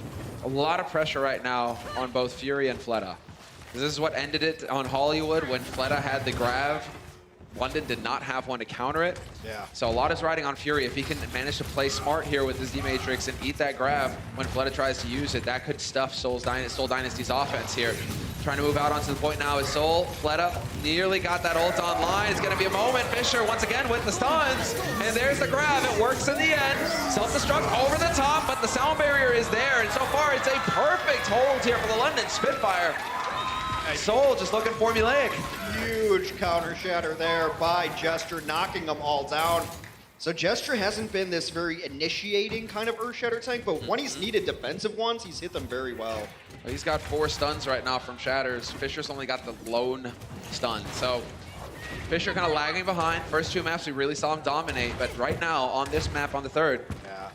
C: A lot of pressure right now on both Fury and Fleta. This is what ended it on Hollywood when Fleta had the Grav. London did not have one to counter it.
B: Yeah.
C: So a lot is riding on Fury. If he can manage to play smart here with his D-Matrix and eat that Grav when Fleta tries to use it, that could stuff Seoul Dynasty's offense here. Trying to move out onto the point now is Seoul. Fleta nearly got that ult online. It's going to be a moment. Fisher once again with the stuns. And there's the Grav. It works in the end. Self-destruct over the top, but the sound barrier is there. And so far, it's a perfect hold here for the London Spitfire. Seoul just looking formulaic.
B: Huge counter shatter there by Gesture, knocking them all down. So Gesture hasn't been this very initiating kind of Earth Shatter tank, but when he's needed defensive ones, he's hit them very well.
C: He's got 4 stuns right now from Shatters. Fisher's only got the lone stun. So Fisher kind of lagging behind. First 2 maps, we really saw him dominate, but right now on this map on the third,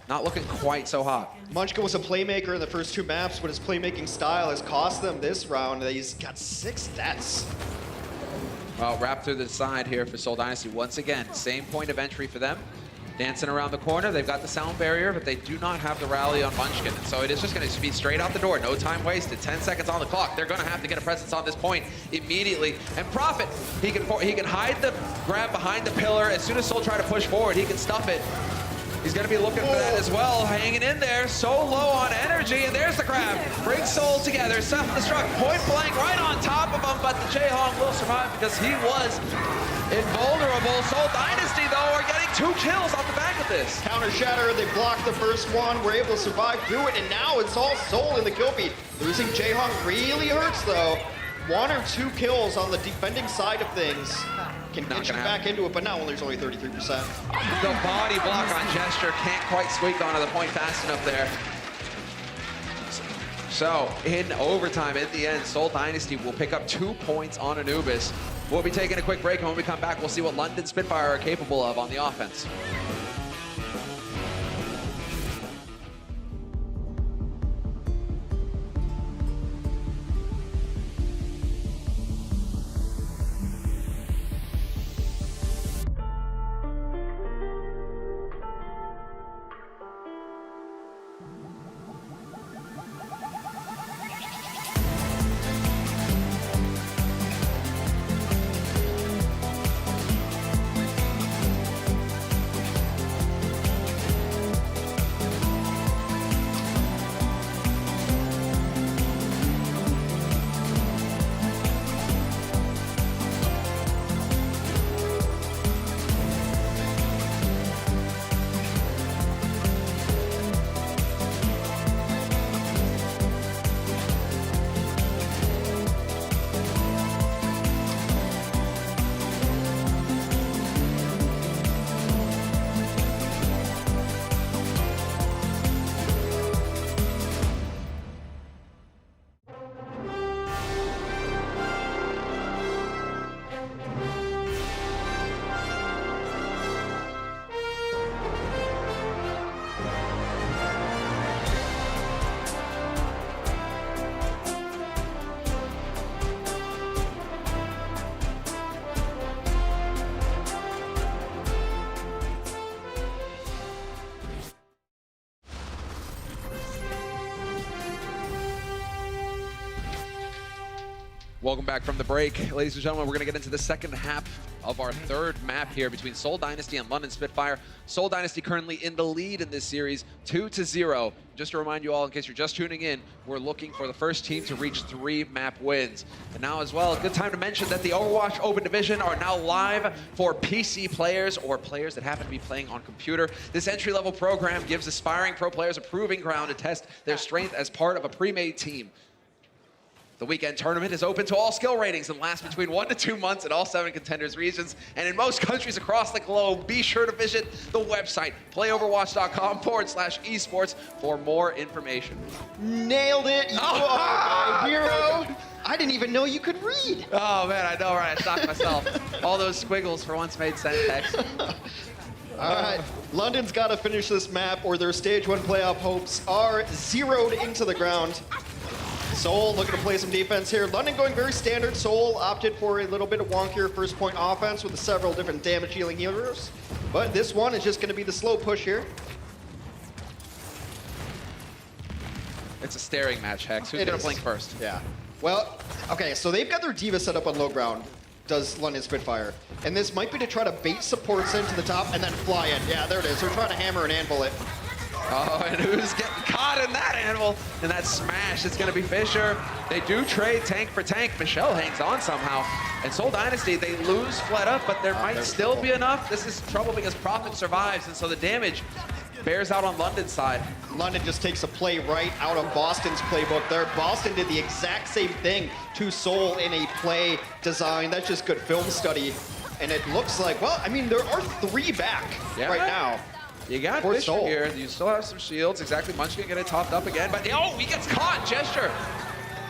C: not looking quite so hot.
B: Munchkin was a playmaker in the first 2 maps, but his playmaking style has cost them this round. He's got 6 deaths.
C: Well, wrapped through the side here for Seoul Dynasty. Once again, same point of entry for them. Dancing around the corner, they've got the sound barrier, but they do not have the rally on Munchkin. And so it is just going to be straight out the door. No time wasted. 10 seconds on the clock. They're going to have to get a presence on this point immediately. And Prophet, he can hide the grab behind the pillar. As soon as Seoul try to push forward, he can stuff it. He's going to be looking for that as well. Hanging in there, so low on energy, and there's the grab. Brings Seoul together, self-destruct, point blank right on top of him, but the Jaehong will survive because he was invulnerable. Seoul Dynasty, though, are getting 2 kills off the back of this.
B: Counter shatter, they blocked the first one, were able to survive through it, and now it's all Seoul in the kill feed. Losing Jaehong really hurts, though. 1 or 2 kills on the defending side of things can get you back into it, but now there's only 33%.
C: The body block on Gesture can't quite squeak onto the point fast enough there. So, in overtime, in the end, Seoul Dynasty will pick up 2 points on Anubis. We'll be taking a quick break, and when we come back, we'll see what London Spitfire are capable of on the offense. Welcome back from the break. Ladies and gentlemen, we're going to get into the second half of our third map here between Seoul Dynasty and London Spitfire. Seoul Dynasty currently in the lead in this series, 2-0. Just to remind you all, in case you're just tuning in, we're looking for the first team to reach 3 map wins. And now as well, a good time to mention that the Overwatch Open Division are now live for PC players or players that happen to be playing on computer. This entry-level program gives aspiring pro players a proving ground to test their strength as part of a pre-made team. The weekend tournament is open to all skill ratings and lasts between 1 to 2 months in all 7 contenders regions and in most countries across the globe. Be sure to visit the website, playoverwatch.com/esports for more information.
B: Nailed it! You are my hero! I didn't even know you could read!
C: Oh man, I know, right? I shocked myself. All those squiggles for once made sense, Hex.
B: All right, London's got to finish this map or their Stage 1 playoff hopes are zeroed into the ground. Seoul looking to play some defense here. London going very standard. Seoul opted for a little bit of wonkier first point offense with several different damage healing healers. But this one is just going to be the slow push here.
C: It's a staring match, Hex. Who's going to blink first?
B: Yeah. Well, okay, so they've got their D.Va set up on low ground, does London Spitfire. And this might be to try to bait supports into the top and then fly in. Yeah, there it is. They're trying to hammer and anvil it.
C: Oh, and who's getting caught in that anvil? And that smash, it's going to be Fisher. They do trade tank for tank. Michelle hangs on somehow. And Seoul Dynasty, they lose Fled Up, but there might still be enough. This is trouble because Prophet survives, and so the damage bears out on London's side.
B: London just takes a play right out of Boston's playbook there. Boston did the exact same thing to Seoul in a play design. That's just good film study. And it looks like, well, I mean, there are 3 back right now.
C: You got Fisher here. You still have some shields. Exactly. Munchkin get it topped up again. But, oh, he gets caught. Gesture.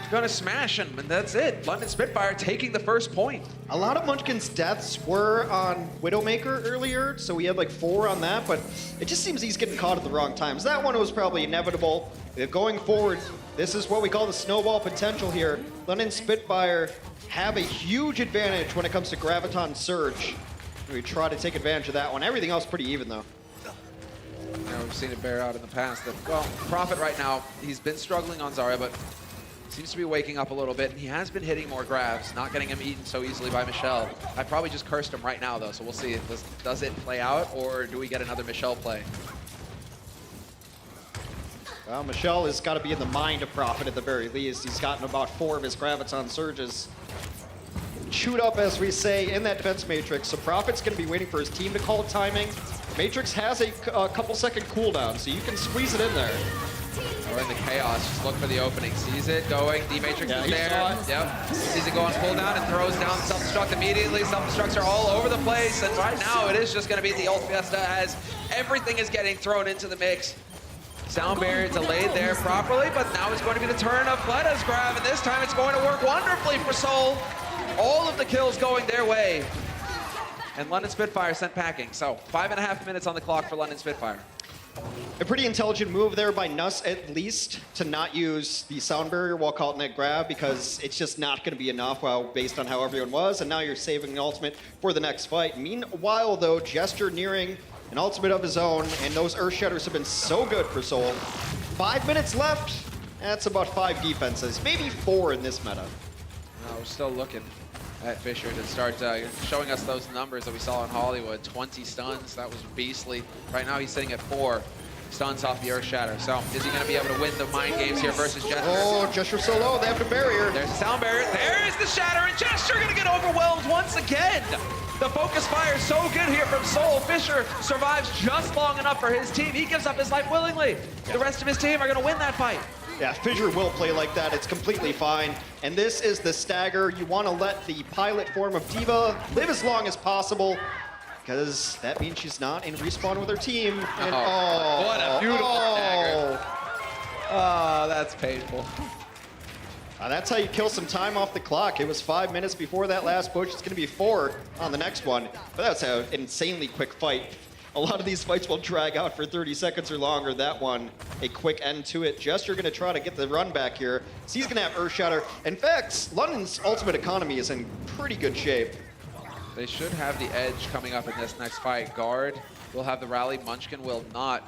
C: Gonna smash him, and that's it. London Spitfire taking the first point.
B: A lot of Munchkin's deaths were on Widowmaker earlier, so we had like 4 on that, but it just seems he's getting caught at the wrong times. That one was probably inevitable. Going forward, this is what we call the snowball potential here. London Spitfire have a huge advantage when it comes to Graviton Surge. We try to take advantage of that one. Everything else pretty even, though.
C: You know, we've seen it bear out in the past. That, well, Prophet right now, he's been struggling on Zarya, but seems to be waking up a little bit, and he has been hitting more grabs, not getting him eaten so easily by Michelle. I probably just cursed him right now, though, so we'll see. Does it play out, or do we get another Michelle play?
B: Well, Michelle has got to be in the mind of Prophet at the very least. He's gotten about 4 of his Graviton Surges chewed up, as we say, in that defense matrix. So Prophet's going to be waiting for his team to call timing. Matrix has a couple second cooldown, so you can squeeze it in there.
C: Or in the chaos, just look for the opening. Sees it going, D-Matrix is there. Yep. Sees it go on cooldown and throws down self-destruct immediately. Self-destructs are all over the place, and right now it is just going to be the ult fiesta as everything is getting thrown into the mix. Sound barrier delayed there properly, but now it's going to be the turn of Fleda's grab, and this time it's going to work wonderfully for Seoul. All of the kills going their way. And London Spitfire sent packing. So 5.5 minutes on the clock for London Spitfire.
B: A pretty intelligent move there by Nuss, at least, to not use the sound barrier while caught in that grab, because it's just not going to be enough, well, based on how everyone was, and now you're saving the ultimate for the next fight. Meanwhile, though, Gesture nearing an ultimate of his own, and those Earth Shatters have been so good for Seoul. 5 minutes left. That's about 5 defenses, maybe 4 in this meta.
C: No, we're still looking at Fisher to start showing us those numbers that we saw in Hollywood. 20 stuns, that was beastly. Right now he's sitting at 4 stuns off the Earth Shatter. So is he going to be able to win the mind games here versus Gesture?
B: Oh, Gesture so low, they have the barrier.
C: There's the sound barrier, there is the Shatter, and Gesture going to get overwhelmed once again. The focus fire is so good here from Seoul. Fisher survives just long enough for his team. He gives up his life willingly. The rest of his team are going to win that fight.
B: Yeah, Fissure will play like that. It's completely fine. And this is the stagger. You want to let the pilot form of D.Va live as long as possible, because that means she's not in respawn with her team. And,
C: what a beautiful stagger. Oh, that's painful.
B: That's how you kill some time off the clock. It was 5 minutes before that last push. It's going to be 4 on the next one. But that's an insanely quick fight. A lot of these fights will drag out for 30 seconds or longer. That one, a quick end to it. Gesture going to try to get the run back here. So he's going to have Earth Shatter. In fact, London's ultimate economy is in pretty good shape.
C: They should have the edge coming up in this next fight. Guard will have the rally. Munchkin will not.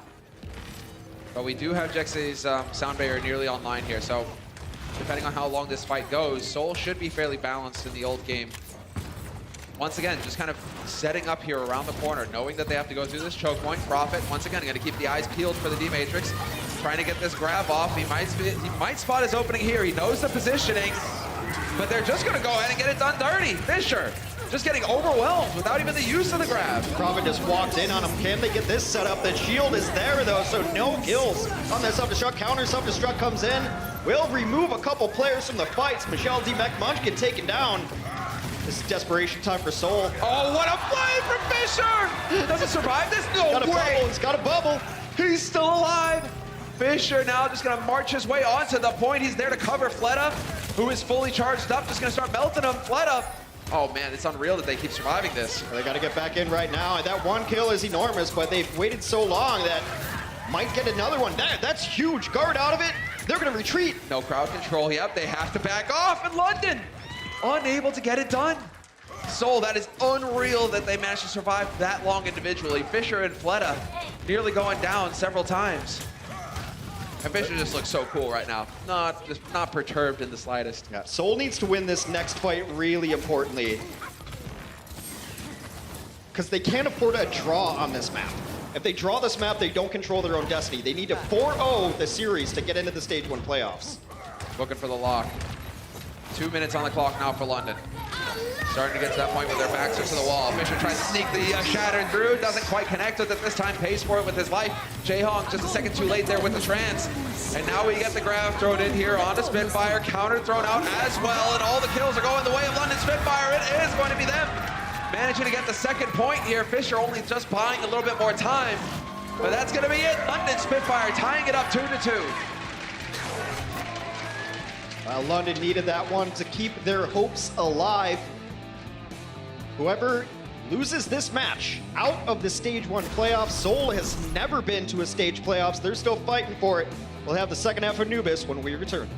C: But we do have Jex's sound barrier nearly online here. So depending on how long this fight goes. Seoul should be fairly balanced in the old game. Once again, just kind of setting up here around the corner, knowing that they have to go through this choke point. Prophet, once again, going to keep the eyes peeled for the D-Matrix. Trying to get this grab off. He might spot his opening here. He knows the positioning, but they're just going to go ahead and get it done dirty. Fisher just getting overwhelmed without even the use of the grab.
B: Prophet just walked in on him. Can they get this set up? The shield is there, though, so no kills on that self-destruct. Counter self-destruct comes in. Will remove a couple players from the fights. Michelle D-Mech Munchkin taken down. This is desperation time for Seoul.
C: Oh, what a play from Fisher! Does it survive this? No
B: got a
C: way!
B: Bubble. He's got a bubble.
C: He's still alive. Fisher now just gonna march his way onto the point. He's there to cover Fleta, who is fully charged up, just gonna start melting him. Fleta. Oh man, it's unreal that they keep surviving this.
B: They gotta get back in right now. That one kill is enormous, but they've waited so long that might get another one. That's huge. Guard out of it. They're gonna retreat.
C: No crowd control. Yep, they have to back off in London. Unable to get it done. Seoul, that is unreal that they managed to survive that long individually. Fisher and Fleta nearly going down several times. And Fisher just looks so cool right now. Not perturbed in the slightest.
B: Yeah, Seoul needs to win this next fight really importantly, because they can't afford a draw on this map. If they draw this map, they don't control their own destiny. They need to 4-0 the series to get into the Stage 1 playoffs.
C: Looking for the lock. 2 minutes on the clock now for London. Starting to get to that point where their backs are to the wall. Fisher tries to sneak the Shattered through, doesn't quite connect with it this time, pays for it with his life. Jaehong just a second too late there with the trance. And now we get the grab thrown in here onto Spitfire, counter thrown out as well, and all the kills are going the way of London Spitfire. It is going to be them. Managing to get the second point here. Fisher only just buying a little bit more time, but that's going to be it. London Spitfire tying it up 2-2.
B: London needed that one to keep their hopes alive. Whoever loses this match out of the Stage 1 playoffs. Seoul has never been to a stage playoffs. They're still fighting for it. We'll have the second half of Anubis when we return.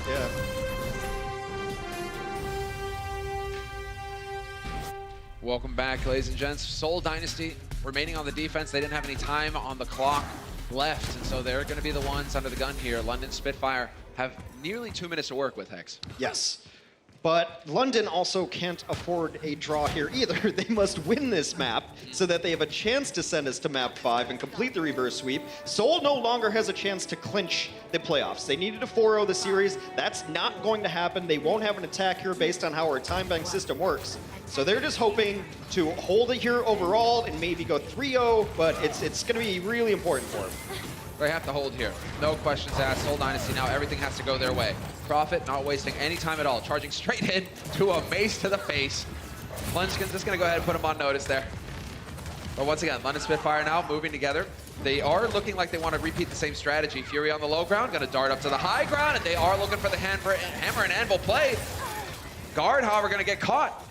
B: Yeah.
C: Welcome back, ladies and gents. Seoul Dynasty remaining on the defense. They didn't have any time on the clock left, and so they're going to be the ones under the gun here. London Spitfire have nearly 2 minutes to work with, Hex.
B: Yes. But London also can't afford a draw here either. They must win this map so that they have a chance to send us to map 5 and complete the reverse sweep. Seoul no longer has a chance to clinch the playoffs. They needed to 4-0 the series. That's not going to happen. They won't have an attack here based on how our time bank system works. So they're just hoping to hold it here overall and maybe go 3-0, but it's going to be really important for them.
C: They have to hold here. No questions asked. Seoul Dynasty now, everything has to go their way. Prophet not wasting any time at all. Charging straight in to a mace to the face. Munchkin's just going to go ahead and put him on notice there. But once again, London Spitfire now moving together. They are looking like they want to repeat the same strategy. Fury on the low ground, going to dart up to the high ground, and they are looking for the hammer and anvil play. Guard, however, going to get caught.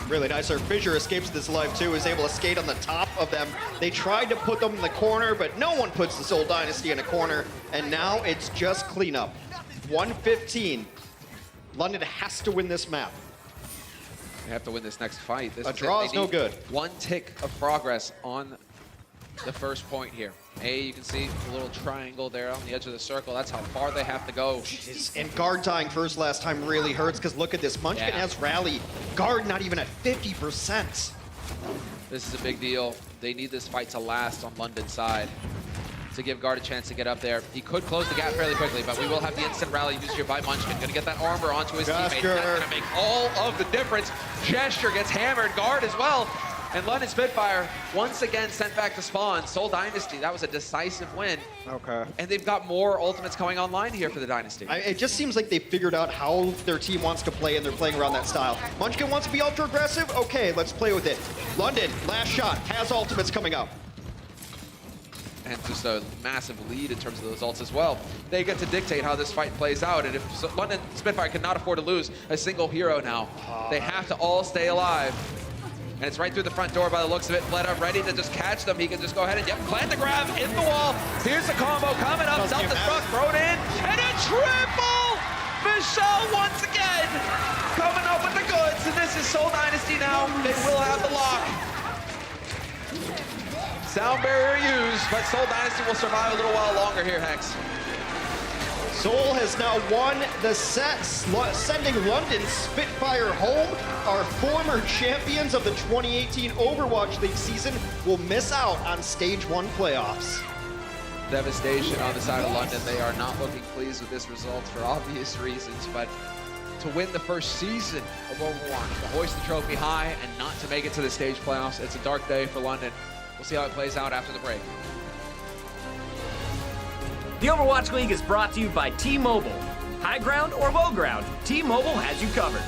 B: Really nice. Our Fissure escapes this life too, is able to skate on the top of them. They tried to put them in the corner, but no one puts the Seoul Dynasty in a corner, and now it's just cleanup. 115. London has to win this map.
C: They have to win this next fight.
B: A draw is no good.
C: One tick of progress on the first point here. You can see the little triangle there on the edge of the circle. That's how far they have to go.
B: Jeez. And Guard dying first last time really hurts, because look at this. Munchkin has rally. Guard not even at 50%.
C: This is a big deal. They need this fight to last on London's side to give Guard a chance to get up there. He could close the gap fairly quickly, but we will have the instant rally used here by Munchkin. Gonna get that armor onto his teammate. That's gonna make all of the difference. Gesture gets hammered, Guard as well. And London Spitfire once again sent back to spawn. Seoul Dynasty, that was a decisive win.
M: Okay.
C: And they've got more ultimates coming online here for the Dynasty.
B: It just seems like they figured out how their team wants to play, and they're playing around that style. Munchkin wants to be ultra aggressive? Okay, let's play with it. London, last shot, has ultimates coming up.
C: and just a massive lead in terms of those ults as well. They get to dictate how this fight plays out, and if London Spitfire cannot afford to lose a single hero now, they have to all stay alive. And it's right through the front door by the looks of it. Fleta ready to just catch them. He can just go ahead and plant the grab, hit the wall. Here's the combo coming up, self-destruct, throw it in, and a triple! Michelle once again coming up with the goods, and this is Seoul Dynasty now. They will have the lock. Sound barrier used, but Seoul Dynasty will survive a little while longer here, Hex.
B: Seoul has now won the set, sending London Spitfire home. Our former champions of the 2018 Overwatch League season will miss out on Stage 1 playoffs.
C: Devastation on the side of London. They are not looking pleased with this result for obvious reasons, but to win the first season of Overwatch, to hoist the trophy high and not to make it to the stage playoffs, it's a dark day for London. We'll see how it plays out after the break.
F: The Overwatch League is brought to you by T-Mobile. High ground or low ground, T-Mobile has you covered.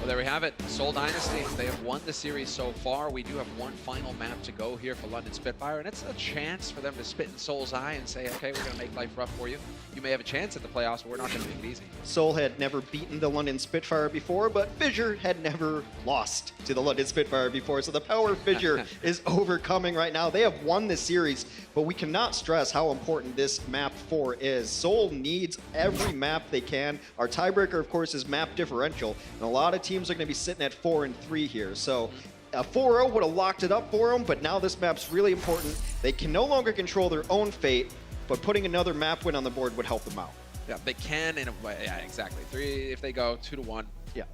C: Well, there we have it. Seoul Dynasty, they have won the series so far. We do have one final map to go here for London Spitfire, and it's a chance for them to spit in Seoul's eye and say, okay, we're going to make life rough for you. You may have a chance at the playoffs, but we're not going to make it easy.
B: Seoul had never beaten the London Spitfire before, but Fissure had never lost to the London Spitfire before, so the power of Fissure is overcoming right now. They have won this series, but we cannot stress how important this map 4 is. Seoul needs every map they can. Our tiebreaker, of course, is map differential, and a lot of teams are going to be sitting at 4 and 3 here. So a 4-0 would have locked it up for them, but now this map's really important. They can no longer control their own fate, but putting another map win on the board would help them out.
C: Yeah, they can in a way. Yeah, exactly. 3 if they go 2-1.
B: Yeah.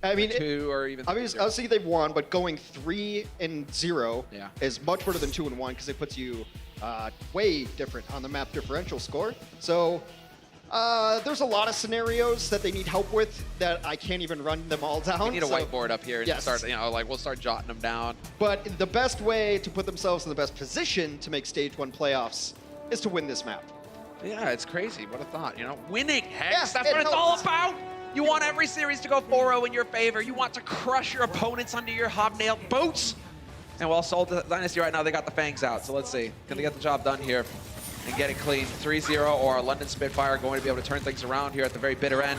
B: I mean,
C: 2 or even
B: obviously they've won, but going 3-0
C: yeah.
B: is much better than 2-1 because it puts you way different on the map differential score. So there's a lot of scenarios that they need help with that I can't even run them all down.
C: We need a whiteboard up here
B: yes.
C: to start, like we'll start jotting them down.
B: But the best way to put themselves in the best position to make Stage 1 playoffs is to win this map.
C: Yeah, it's crazy. What a thought, Winning, Hex,
B: yeah,
C: that's what it's all about. You want every series to go 4-0 in your favor. You want to crush your opponents under your hobnail boots. And while Seoul Dynasty right now, they got the fangs out. So let's see, can they get the job done here and get it clean? 3-0, or London Spitfire going to be able to turn things around here at the very bitter end.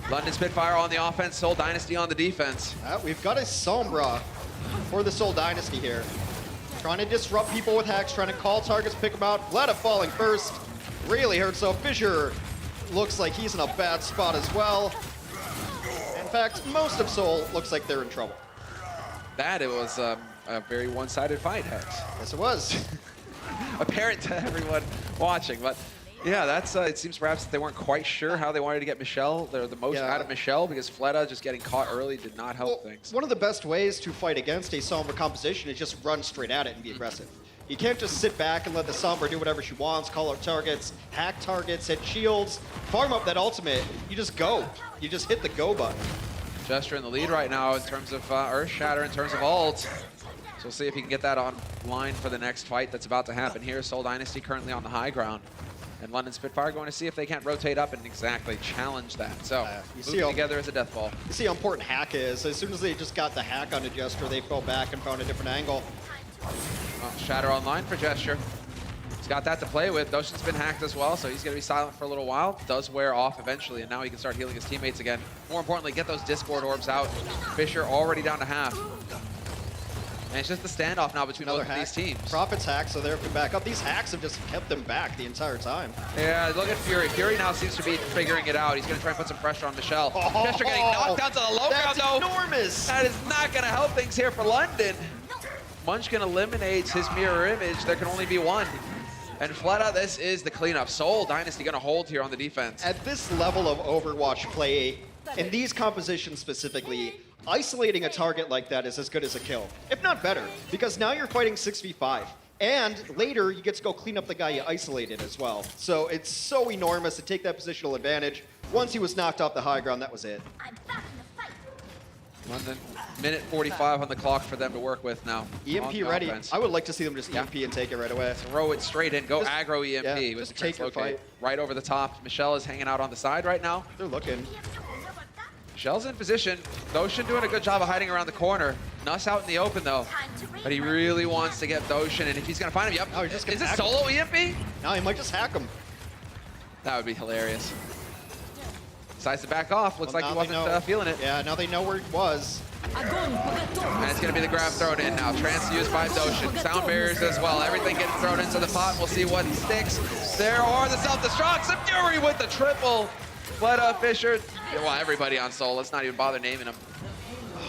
C: London Spitfire on the offense, Seoul Dynasty on the defense.
B: We've got a Sombra for the Seoul Dynasty here. Trying to disrupt people with hacks, trying to call targets, pick them out. Fleta falling first. Really hurts. So Fissure looks like he's in a bad spot as well. In fact, most of Seoul looks like they're in trouble.
C: It was a very one-sided fight, Hex.
B: Yes, it was.
C: Apparent to everyone watching, but yeah, that's it seems perhaps that they weren't quite sure how they wanted to get Michelle, the most out of Michelle, because Fleta just getting caught early did not help things.
B: One of the best ways to fight against a Sombra composition is just run straight at it and be aggressive. You can't just sit back and let the Sombra do whatever she wants, call out targets, hack targets, hit shields, farm up that ultimate. You just go. You just hit the go button.
C: Gesture in the lead right now in terms of Earth Shatter, in terms of ult. So we'll see if he can get that online for the next fight that's about to happen here. Seoul Dynasty currently on the high ground. And London Spitfire going to see if they can't rotate up and exactly challenge that. So, moving together as a death ball.
B: You see how important hack is. As soon as they just got the hack onto Gesture, they fell back and found a different angle.
C: Well, Shatter online for Gesture. He's got that to play with. Doshin's been hacked as well, so he's going to be silent for a little while. Does wear off eventually, and now he can start healing his teammates again. More importantly, get those Discord orbs out. Fisher already down to half. And it's just the standoff now between both of these teams.
B: Prophet's hack, so they're back up. These hacks have just kept them back the entire time.
C: Yeah, look at Fury. Fury now seems to be figuring it out. He's going to try and put some pressure on Michelle. Gesture getting knocked down to the low ground, though.
B: That's enormous.
C: That is not going to help things here for London. Munchkin eliminates his mirror image. There can only be one. And Fleta, this is the cleanup. Seoul Dynasty going to hold here on the defense.
B: At this level of Overwatch play, in these compositions specifically, isolating a target like that is as good as a kill, if not better, because now you're fighting 6v5. And later, you get to go clean up the guy you isolated as well. So it's so enormous to take that positional advantage. Once he was knocked off the high ground, that was it.
C: London, minute 45 on the clock for them to work with now.
B: EMP ready. I would like to see them just EMP and take it right away.
C: Throw it straight in. Go aggro EMP.
B: Yeah, just take your fight.
C: Right over the top. Michelle is hanging out on the side right now.
B: They're looking.
C: Michelle's in position. Doshin doing a good job of hiding around the corner. Nuss out in the open though. But he really wants to get Doshin, and if he's gonna find him, yep.
B: No, he's just
C: is it solo EMP?
B: No, he might just hack him.
C: That would be hilarious. Decides to back off. Looks like he wasn't feeling it.
B: Yeah, now they know where he was.
C: And it's going to be the grab thrown in now. Trance used by Doshin. Sound barriers as well. Everything getting thrown into the pot. We'll see what sticks. There are the self-destructs. And Fury with the triple. Fleta, Fisher. Well, everybody on Seoul. Let's not even bother naming them.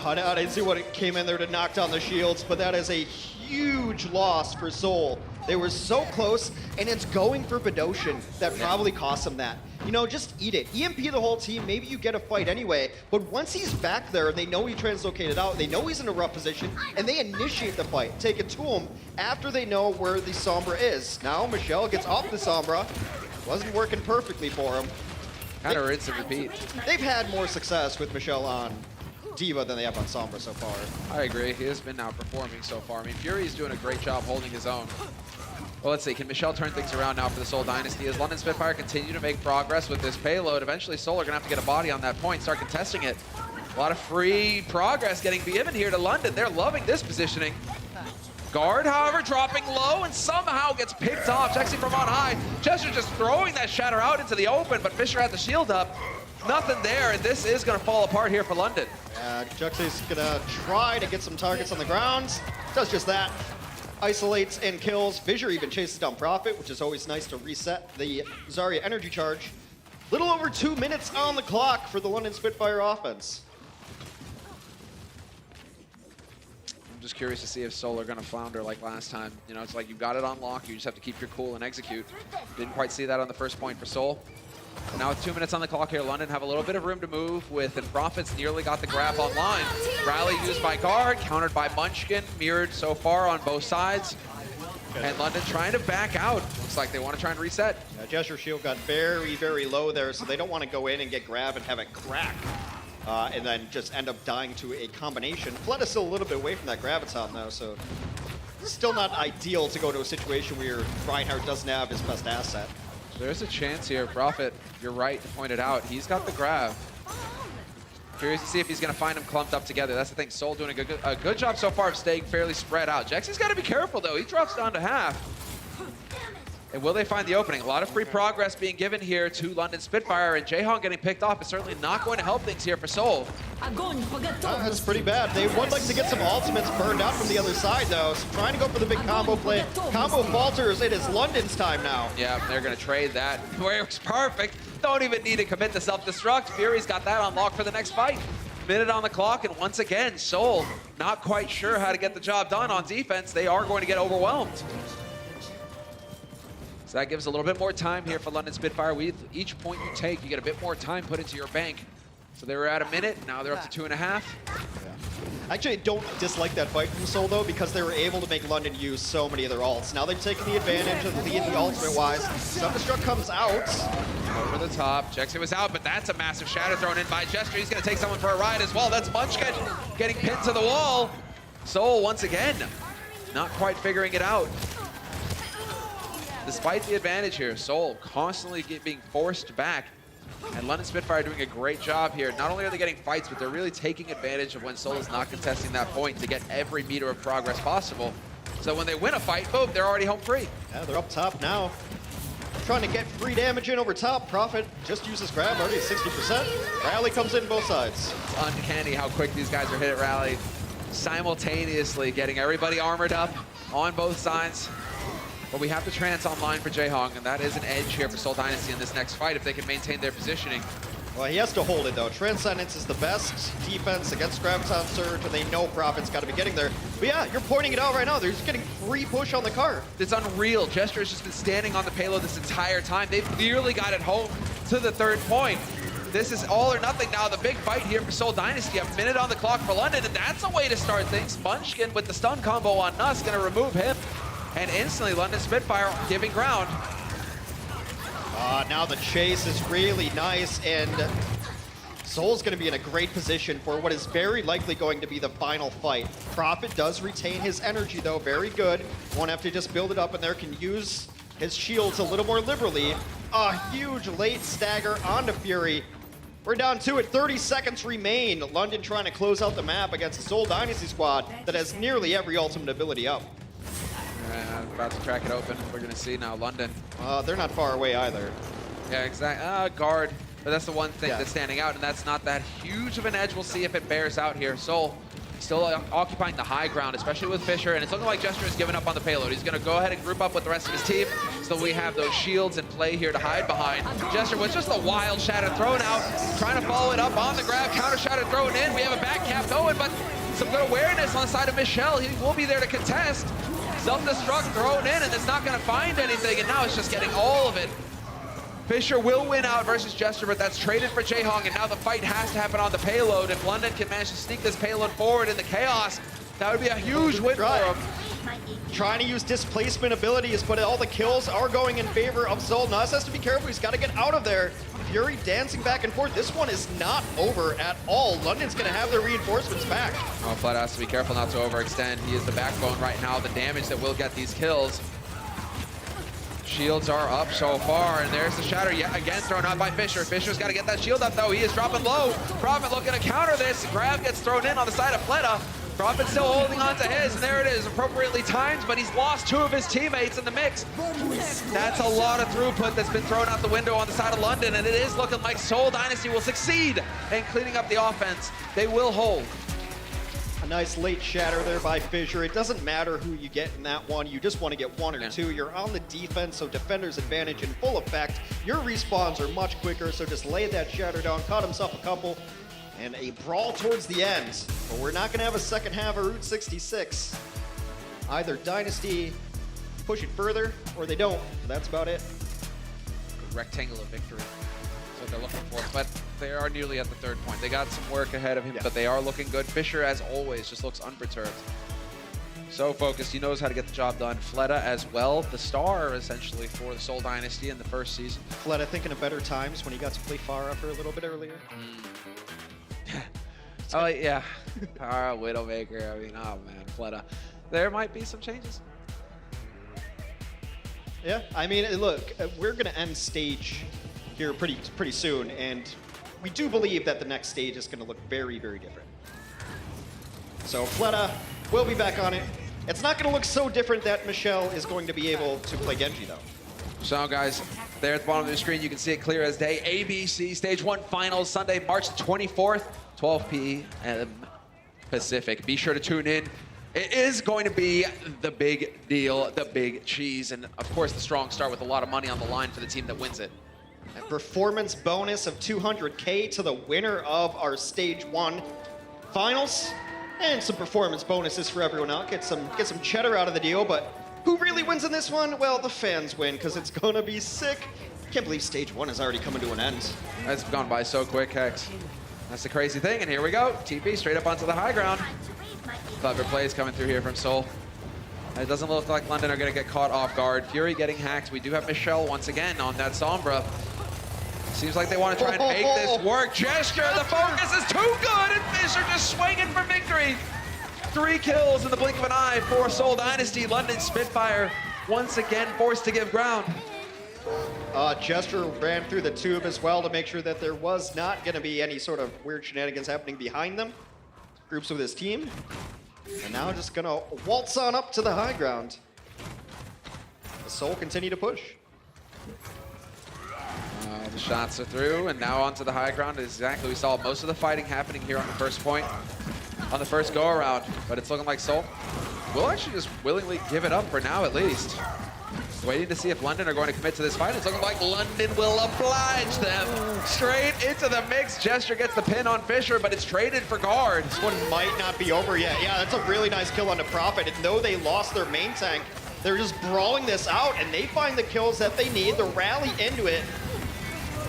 B: I didn't see what it came in there to knock down the shields, but that is a huge loss for Seoul. They were so close, and it's going for Badoshin that probably cost them that. You know, just eat it. EMP the whole team, maybe you get a fight anyway, but once he's back there and they know he translocated out, they know he's in a rough position, and they initiate the fight, take it to him after they know where the Sombra is. Now Michelle gets off the Sombra. Wasn't working perfectly for him.
C: Kind of rinse and repeat.
B: They've had more success with Michelle on Diva than they have on Sombra so far.
C: I agree. He has been outperforming so far. I mean, Fury is doing a great job holding his own. Well, let's see. Can Michelle turn things around now for the Seoul Dynasty? As London Spitfire continue to make progress with this payload, eventually Seoul are going to have to get a body on that point, start contesting it. A lot of free progress getting given here to London. They're loving this positioning. Guard, however, dropping low and somehow gets picked off. Jexy from on high. Gesture just throwing that shatter out into the open, but Fisher had the shield up. Nothing there, and this is going to fall apart here for London.
B: Jexy's going to try to get some targets on the ground. Does just that. Isolates and kills. Fissure even chases down Prophet, which is always nice to reset the Zarya energy charge. Little over 2 minutes on the clock for the London Spitfire offense.
C: I'm just curious to see if Seoul are going to flounder like last time. You know, it's like you got it on lock, you just have to keep your cool and execute. Didn't quite see that on the first point for Seoul. Now with 2 minutes on the clock here, London have a little bit of room to move with, and Profits nearly got the grab online. Rally used by Guard, countered by Munchkin, mirrored so far on both sides. And London trying to back out. Looks like they want to try and reset.
B: Gesture shield got very, very low there, so they don't want to go in and get grab and have it crack. And then just end up dying to a combination. Flood is still a little bit away from that graviton though, so still not ideal to go to a situation where Reinhardt doesn't have his best asset.
C: There's a chance here. Prophet, you're right to point it out. He's got the grab. Curious to see if he's going to find him clumped up together. That's the thing. Seoul doing a good job so far of staying fairly spread out. Jexy's got to be careful, though. He drops down to half. And will they find the opening? A lot of free progress being given here to London Spitfire, and Jaehong getting picked off is certainly not going to help things here for Seoul.
B: That's pretty bad. They would like to get some ultimates burned out from the other side, though. So trying to go for the big combo play. Combo falters. It is London's time now.
C: Yeah, they're going to trade that. Where it's perfect. Don't even need to commit to self-destruct. Fury's got that on lock for the next fight. Minute on the clock, and once again, Seoul not quite sure how to get the job done on defense. They are going to get overwhelmed. So that gives a little bit more time here for London Spitfire. With each point you take, you get a bit more time put into your bank. So they were at a minute, now they're up to 2.5.
B: Actually, I don't dislike that fight from Seoul, though, because they were able to make London use so many of their ults. Now they've taken the advantage of the lead, the ultimate-wise. Self-destruct comes out.
C: Over the top. Jexy was out, but that's a massive shatter thrown in by Jester. He's going to take someone for a ride as well. That's Munchkin getting pinned to the wall. Soul, once again, not quite figuring it out. Despite the advantage here, Seoul constantly being forced back. And London Spitfire doing a great job here. Not only are they getting fights, but they're really taking advantage of when Seoul is not contesting that point to get every meter of progress possible. So when they win a fight, boom, they're already home free.
B: Yeah, they're up top now. Trying to get free damage in over top. Prophet just uses grab, already at 60%. Rally comes in both sides.
C: It's uncanny how quick these guys are hit at Rally. Simultaneously getting everybody armored up on both sides. But we have the trance online for Jaehong, and that is an edge here for Seoul Dynasty in this next fight if they can maintain their positioning.
B: Well, he has to hold it, though. Transcendence is the best defense against Graviton Surge, and they know Prophet's got to be getting there. But yeah, you're pointing it out right now. They're just getting free push on the cart.
C: It's unreal. Jester has just been standing on the payload this entire time. They've nearly got it home to the third point. This is all or nothing now. The big fight here for Seoul Dynasty. A minute on the clock for London, and that's a way to start things. Munchkin with the stun combo on Nuss, going to remove him. And instantly, London Spitfire giving ground.
B: Now the chase is really nice, and Soul's going to be in a great position for what is very likely going to be the final fight. Prophet does retain his energy, though, very good. Won't have to just build it up, and there can use his shields a little more liberally. A huge late stagger onto Fury. We're down to it, 30 seconds remain. London trying to close out the map against the Seoul Dynasty squad that has nearly every ultimate ability up.
C: About to crack it open. We're going to see now London.
B: They're not far away either.
C: Yeah, exactly. Guard. But that's the one thing that's standing out, and that's not that huge of an edge. We'll see if it bears out here. Soul still occupying the high ground, especially with Fisher, and it's looking like Jester has given up on the payload. He's going to go ahead and group up with the rest of his team, so we have those shields in play here to hide behind. Jester with just a wild shatter thrown out, trying to follow it up on the grab, counter shatter thrown in. We have a back cap going, but some good awareness on the side of Michelle. He will be there to contest. Self-destruct thrown in, and it's not going to find anything, and now it's just getting all of it. Fisher will win out versus Jester, but that's traded for Jaehong, and now the fight has to happen on the payload. If London can manage to sneak this payload forward in the chaos, that would be a huge win for him.
B: Trying to use displacement abilities, but all the kills are going in favor of Seoul. Nuss has to be careful. He's got to get out of there. Fury dancing back and forth. This one is not over at all. London's going to have their reinforcements back.
C: Oh, Flood has to be careful not to overextend. He is the backbone right now. The damage that will get these kills. Shields are up so far, and there's the shatter yet again thrown out by Fisher. Fisher's got to get that shield up, though. He is dropping low. Prophet looking to counter this. Grab gets thrown in on the side of Fleta. Prophet still holding on to his, and there it is, appropriately timed, but he's lost two of his teammates in the mix. That's a lot of throughput that's been thrown out the window on the side of London, and it is looking like Seoul Dynasty will succeed in cleaning up the offense. They will hold.
B: A nice late shatter there by Fisher. It doesn't matter who you get in that one. You just want to get one or two. You're on the defense, so defender's advantage in full effect. Your respawns are much quicker, so just lay that shatter down. Caught himself a couple. And a brawl towards the end. But we're not going to have a second half of Route 66. Either Dynasty push it further, or they don't. That's about it.
C: Rectangular victory. That's what they're looking for. But they are nearly at the third point. They got some work ahead of him, but they are looking good. Fisher, as always, just looks unperturbed. So focused. He knows how to get the job done. Fleta as well. The star, essentially, for the Seoul Dynasty in the first season.
B: Fleta thinking of better times when he got to play Farah for a little bit earlier.
C: Oh, yeah. Farah, Widowmaker. I mean, oh, man. Fleta. There might be some changes.
B: Yeah, I mean, look, we're going to end stage here pretty soon, and we do believe that the next stage is going to look very, very different. So Fleta will be back on it. It's not going to look so different that Michelle is going to be able to play Genji, though.
C: So, guys, there at the bottom of the screen, you can see it clear as day. ABC Stage 1 Finals, Sunday, March 24th, 12 p.m. Pacific. Be sure to tune in. It is going to be the big deal, the big cheese, and, of course, the strong start with a lot of money on the line for the team that wins it.
B: A performance bonus of $200K to the winner of our Stage 1 Finals, and some performance bonuses for everyone else. Get some cheddar out of the deal, but who really wins in this one? Well, the fans win, because it's going to be sick. Can't believe Stage 1 is already coming to an end.
C: It's gone by so quick, Hex. That's the crazy thing, and here we go. TP straight up onto the high ground. Clever plays coming through here from Seoul. It doesn't look like London are going to get caught off guard. Fury getting hacked. We do have Michelle once again on that Sombra. Seems like they want to try and make this work. Gesture, the focus is too good, and Fisher just swinging for victory. 3 kills in the blink of an eye for Seoul Dynasty. London Spitfire once again forced to give ground.
B: Gesture ran through the tube as well to make sure that there was not going to be any sort of weird shenanigans happening behind them. Groups with his team. And now just going to waltz on up to the high ground. The Seoul continue to push.
C: The shots are through, and now onto the high ground. Exactly, we saw most of the fighting happening here on the first point, on the first go-around, but it's looking like Seoul will actually just willingly give it up for now at least. Waiting to see if London are going to commit to this fight. It's looking like London will oblige them. Straight into the mix. Gesture gets the pin on Fisher, but it's traded for guard.
B: This one might not be over yet. Yeah, that's a really nice kill on the Prophet. And though they lost their main tank, they're just brawling this out, and they find the kills that they need to rally into it.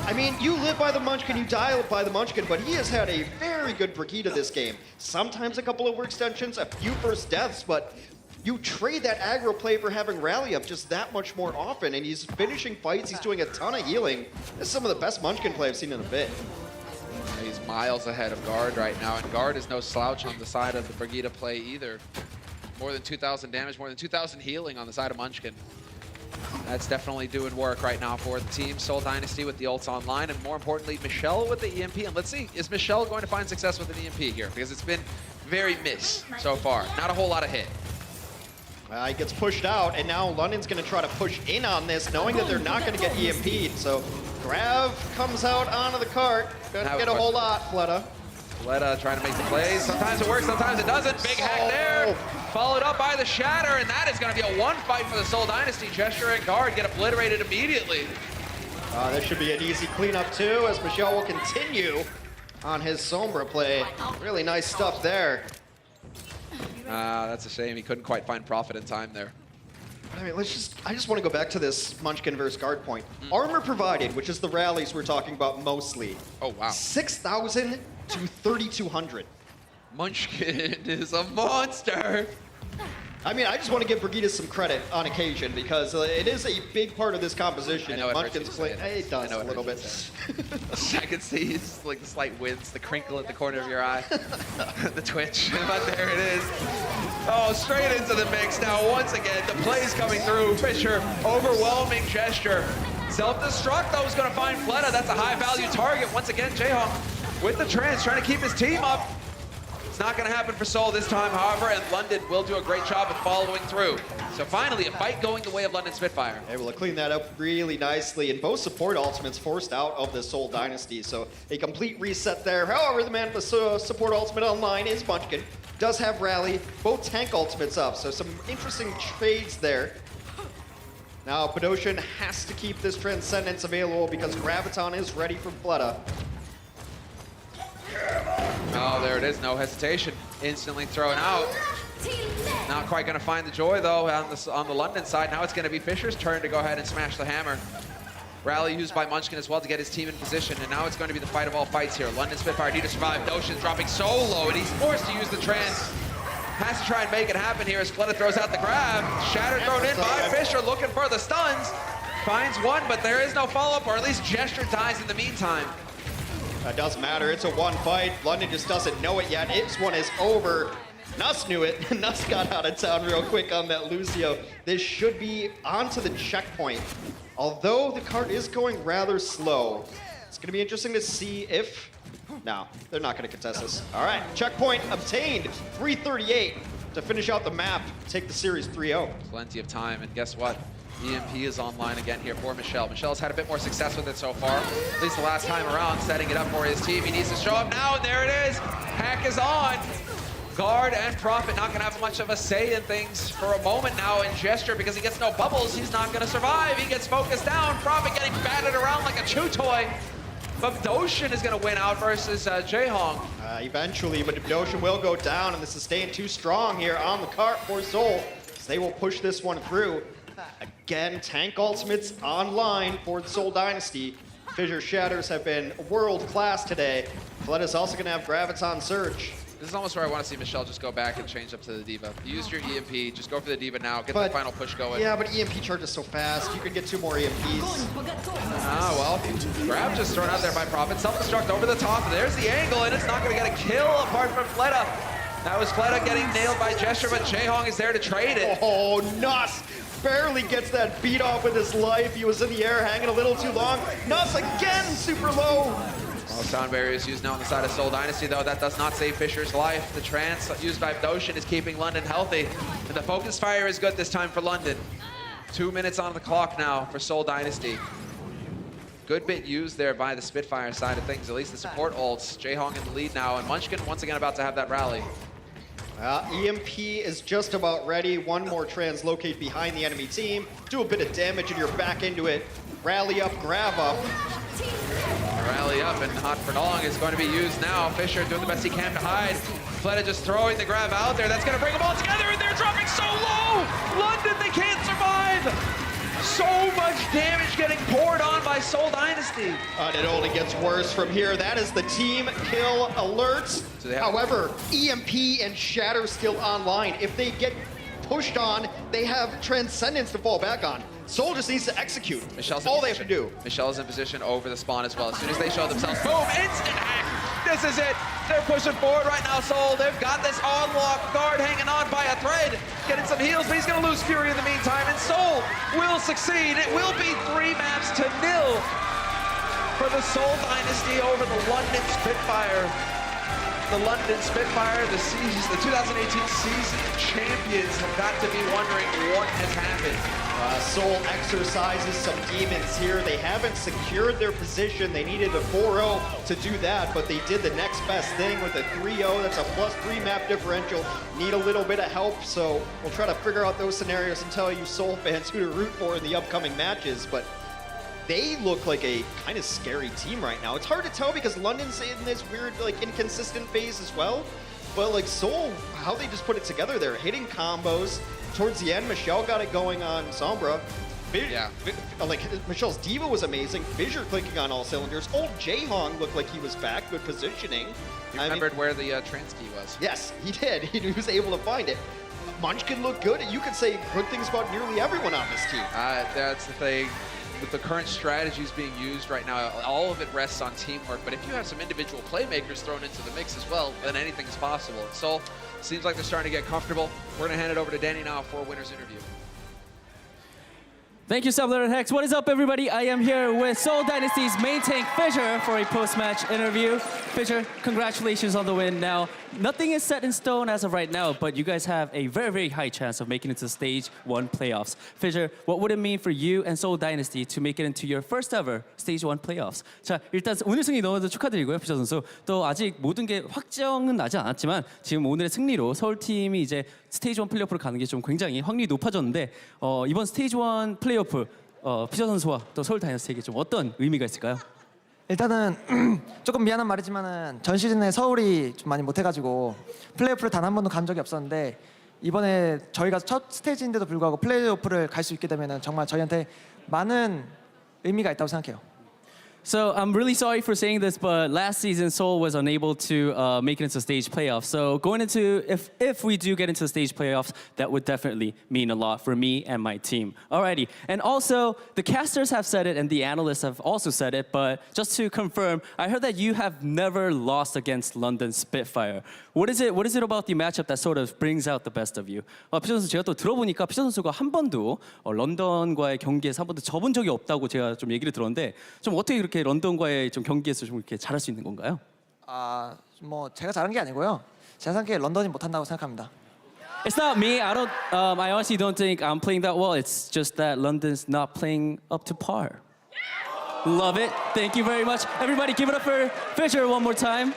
B: I mean, you live by the Munchkin, you die by the Munchkin, but he has had a very good Brigitte this game. Sometimes a couple of overextensions, a few first deaths, but you trade that aggro play for having rally up just that much more often, and he's finishing fights, he's doing a ton of healing. This is some of the best Munchkin play I've seen in a bit.
C: He's miles ahead of guard right now, and guard is no slouch on the side of the Brigitte play either. More than 2,000 damage, more than 2,000 healing on the side of Munchkin. That's definitely doing work right now for the team. Seoul Dynasty with the ults online, and more importantly, Michelle with the EMP. And let's see, is Michelle going to find success with an EMP here? Because it's been very miss so far. Not a whole lot of hit.
B: He gets pushed out, and now London's going to try to push in on this, knowing that they're not going to get EMP'd. So Grav comes out onto the cart. Going to get a whole lot, Fleta.
C: Fleta trying to make the plays. Sometimes it works, sometimes it doesn't. Big hack there. Followed up by the Shatter, and that is going to be a one fight for the Seoul Dynasty. Gesture and guard get obliterated immediately.
B: This should be an easy cleanup too, as Michelle will continue on his Sombra play. Really nice stuff there.
C: That's a shame. He couldn't quite find Prophet in time there.
B: I mean, I just want to go back to this Munchkin versus guard point. Armor provided, which is the rallies we're talking about mostly.
C: Oh, wow.
B: 6,000 to 3,200.
C: Munchkin is a monster.
B: I mean, I just want to give Brigitte some credit on occasion, because it is a big part of this composition.
C: And
B: Munchkin's play, it does a little bit.
C: I can see like the slight wince, the crinkle at the corner of your eye, the twitch, but there it is. Oh, straight into the mix now. Once again, the plays coming through. Fisher, overwhelming Gesture. Self-destruct, though, is going to find Fleta. That's a high-value target. Once again, Jayhong with the trance, trying to keep his team up. It's not going to happen for Seoul this time, however, and London will do a great job of following through. So finally, a fight going the way of London Spitfire.
B: Able to clean that up really nicely, and both support ultimates forced out of the Seoul Dynasty. So a complete reset there. However, the man with support ultimate online is Munchkin. Does have rally, both tank ultimates up, so some interesting trades there. Now, Padoshan has to keep this Transcendence available because Graviton is ready for Fleta.
C: Oh, there it is, no hesitation. Instantly thrown out. Not quite going to find the joy, though, on the London side. Now it's going to be Fisher's turn to go ahead and smash the hammer. Rally used by Munchkin as well to get his team in position, and now it's going to be the fight of all fights here. London Spitfire need to survive. Doshin's dropping so low, and he's forced to use the trance. Has to try and make it happen here as Fleta throws out the grab. Shatter thrown in by Fisher, looking for the stuns. Finds one, but there is no follow-up, or at least Gesture dies in the meantime.
B: That doesn't matter, it's a one fight. London just doesn't know it yet. This one is over. Nuss knew it. Nuss got out of town real quick on that Lucio. This should be onto the checkpoint. Although the cart is going rather slow, it's going to be interesting to see if... No, they're not going to contest this. All right, checkpoint obtained. 338 to finish out the map, take the series 3-0.
C: Plenty of time, and guess what? EMP is online again here for Michelle. Michelle's had a bit more success with it so far, at least the last time around, setting it up for his team. He needs to show up now, and there it is. Hack is on. Guard and Prophet not gonna have much of a say in things for a moment now in Gesture because he gets no bubbles. He's not gonna survive. He gets focused down. Prophet getting batted around like a chew toy. But Doshin is gonna win out versus Jayhong.
B: Eventually, but Doshin will go down, and this is staying too strong here on the cart for Seoul. So they will push this one through. Again, tank ultimates online for the Seoul Dynasty. Fissure Shatters have been world class today. Fleta's also gonna have Graviton Surge.
C: This is almost where I want to see Michelle just go back and change up to the D.Va. Use your EMP, just go for the D.Va now, get the final push going.
B: Yeah, but EMP charges so fast. You can get 2 more EMPs.
C: Ah, well, grab just thrown out there by Prophet. Self-destruct over the top. There's the angle, and it's not going to get a kill apart from Fleta. That was Fleta getting nailed by Gesture, but Jaehong is there to trade it.
B: Oh, Nuss barely gets that beat off with his life. He was in the air hanging a little too long. Nuss again, super low.
C: Well, sound barrier is used now on the side of Seoul Dynasty, though. That does not save Fisher's life. The trance used by Doshin is keeping London healthy. And the focus fire is good this time for London. 2 minutes on the clock now for Seoul Dynasty. Good bit used there by the Spitfire side of things, at least the support ults. Jaehong in the lead now, and Munchkin once again about to have that rally.
B: EMP is just about ready. 1 more translocate behind the enemy team. Do a bit of damage and you're back into it. Rally up, grab up.
C: Rally up, and Not For Long is going to be used now. Fisher doing the best he can to hide. Fleta just throwing the grab out there. That's going to bring them all together, and they're dropping so low! London, they can't survive! So much damage getting poured on by Seoul Dynasty.
B: And it only gets worse from here. That is the team kill alerts. However, EMP and Shatter still online. If they get pushed on, they have Transcendence to fall back on. Seoul just needs to execute.
C: Michelle's
B: all they have to do.
C: Michelle's in position over the spawn as well. As soon as they show themselves, boom, instant hack. This is it. They're pushing forward right now, Seoul. They've got this on-lock guard hanging on by a thread. Getting some heals, but he's going to lose Fury in the meantime. And Seoul will succeed. It will be 3 maps to 0 for the Seoul Dynasty over the London Spitfire. The London Spitfire, the 2018 season champions, have got to be wondering what has happened.
B: Seoul exercises some demons here. They haven't secured their position. They needed a 4-0 to do that, but they did the next best thing with a 3-0. That's a +3 map differential. Need a little bit of help, so we'll try to figure out those scenarios and tell you Seoul fans who to root for in the upcoming matches, but they look like a kind of scary team right now. It's hard to tell because London's in this weird, like, inconsistent phase as well, but like Seoul, how they just put it together there, hitting combos. Towards the end, Michelle got it going on Sombra. Like, Michelle's D.Va was amazing. Fissure clicking on all cylinders. Old Jaehong looked like he was back. Good positioning.
C: He remembered where the trans key was.
B: Yes, he did. He was able to find it. Munchkin looked good. You could say good things about nearly everyone on this team.
C: That's the thing. With the current strategies being used right now, all of it rests on teamwork. But if you have some individual playmakers thrown into the mix as well, then anything is possible. And Seoul seems like they're starting to get comfortable. We're going to hand it over to Danny now for a winner's interview.
H: Thank you, Subletter Hex. What is up, everybody? I am here with Seoul Dynasty's main tank, Fissure, for a post-match interview. Fissure, congratulations on the win. Now, nothing is set in stone as of right now, but you guys have a very, very high chance of making it to Stage 1 playoffs. Fissure, what would it mean for you and Seoul Dynasty to make it into your first ever Stage 1 playoffs? 자, 일단 오늘 승리 너무나도 축하드리고요, 피셔 선수. 또 아직 모든 게 확정은 나지 않았지만 지금 오늘의 승리로 서울팀이 이제 스테이지 1 플레이오프를 가는 게 좀 굉장히 확률이 높아졌는데 이번 스테이지 1 플레이오프 피셔 선수와 또 서울 다이너스티에게 좀 어떤 의미가 있을까요?
Q: 일단은 조금 미안한 말이지만은 전 시즌에 서울이 좀 많이 못해가지고 플레이오프를 단 한 번도 간 적이 없었는데 이번에 저희가 첫 스테이지인데도 불구하고 플레이오프를 갈 수 있게 되면은 정말 저희한테 많은 의미가 있다고 생각해요.
H: So I'm really sorry for saying this, but last season Seoul was unable to make it into stage playoffs. So going into, if we do get into the stage playoffs, that would definitely mean a lot for me and my team. Alrighty, and also the casters have said it and the analysts have also said it, but just to confirm, I heard that you have never lost against London Spitfire. What is it about the matchup that sort of brings out the best of you? 피셔 선수 제가 또 들어보니까 피셔 선수가 한 번도 런던과의 경기에서 한 번도 져본 적이 없다고 제가 좀 얘기를 들었는데 좀 어떻게 이렇게 런던과의 좀 경기에서 좀 이렇게 잘할 수 있는 건가요?
Q: 뭐 제가 잘한 게 아니고요. 제가 생각해 런던이 못한다고 생각합니다.
H: It's not me. I honestly don't think I'm playing that well. It's just that London's not playing up to par. Love it. Thank you very much. Everybody give it up for Fissure one more time.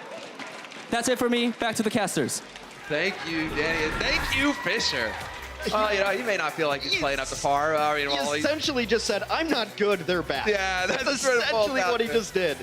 H: That's it for me. Back to the casters.
C: Thank you, Danny. And thank you, Fissure. He may not feel like he's playing up to par.
B: He essentially just said, I'm not good, they're bad.
C: Yeah,
B: that's essentially what he just did.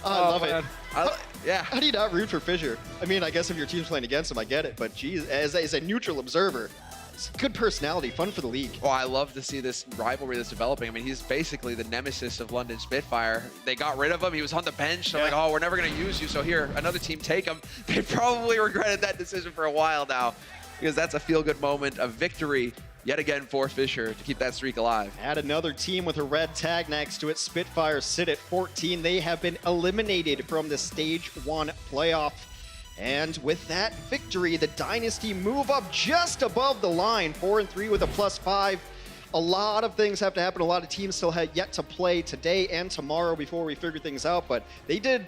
B: I love it. How do you not root for Fissure? I mean, I guess if your team's playing against him, I get it. But geez, as a neutral observer, It's good personality, fun for the league.
C: Well, I love to see this rivalry that's developing. I mean, he's basically the nemesis of London Spitfire. They got rid of him. He was on the bench. They're like, oh, we're never going to use you. So here, another team take him. They probably regretted that decision for a while now because that's a feel-good moment, a victory yet again for Fisher to keep that streak alive.
B: Add another team with a red tag next to it. Spitfire sit at 14. They have been eliminated from the Stage 1 playoff. And with that victory, the Dynasty move up just above the line, 4-3 with a +5. A lot of things have to happen. A lot of teams still have yet to play today and tomorrow before we figure things out, but they did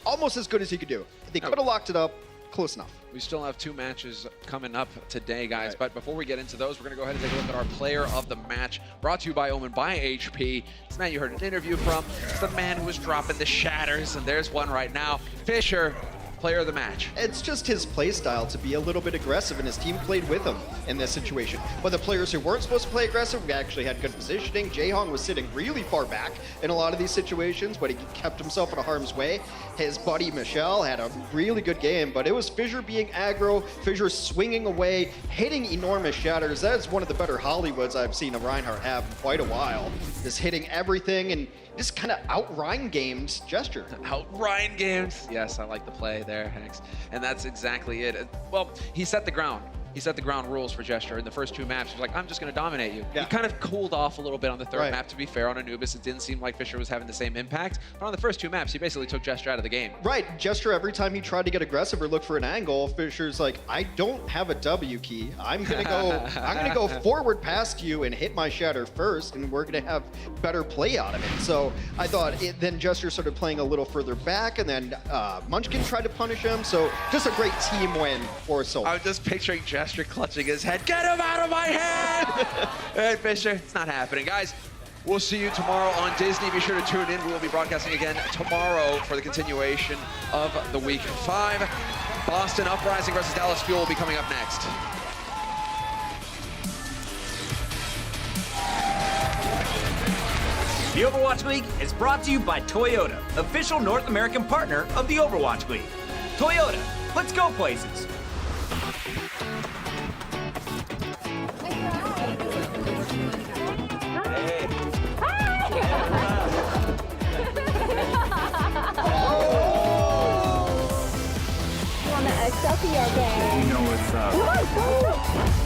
B: almost as good as you could do. They could have locked it up close enough.
C: We still have 2 matches coming up today, guys. But before we get into those, we're going to go ahead and take a look at our player of the match, brought to you by Omen by HP. This man you heard an interview from. It's the man who was dropping the shatters, and there's one right now. Fisher, player of the match.
B: It's just his play style to be a little bit aggressive, and his team played with him in this situation. But the players who weren't supposed to play aggressive, we actually had good positioning. Jaehong was sitting really far back in a lot of these situations, but he kept himself in a harm's way. His buddy Michelle had a really good game, but it was Fissure being aggro, Fissure swinging away, hitting enormous shatters. That is one of the better Hollywoods I've seen a Reinhardt have in quite a while. Just hitting everything and just kind of out-Ryan games Gesture.
C: Out-Ryan games. Yes, I like the play there, Hanks. And that's exactly it. Well, he set the ground. He set the ground rules for Gesture in the first 2 maps. He was like, I'm just going to dominate you. He kind of cooled off a little bit on the 3rd map, to be fair. On Anubis, it didn't seem like Fisher was having the same impact. But on the first 2 maps, he basically took Gesture out of the game.
B: Right. Gesture, every time he tried to get aggressive or look for an angle, Fisher's like, I don't have a W key. I'm going to go forward past you and hit my shatter first, and we're going to have better play out of it. So I thought then Gesture started playing a little further back, and then Munchkin tried to punish him. So just a great team win for Seoul.
C: I was just picturing Gesture clutching his head. Get him out of my head! Hey, Fisher, it's not happening. Guys, we'll see you tomorrow on Disney. Be sure to tune in. We will be broadcasting again tomorrow for the continuation of the Week 5. Boston Uprising versus Dallas Fuel will be coming up next.
F: The Overwatch League is brought to you by Toyota, official North American partner of the Overwatch League. Toyota, let's go places.
R: You want to XL to your game? You know what's up.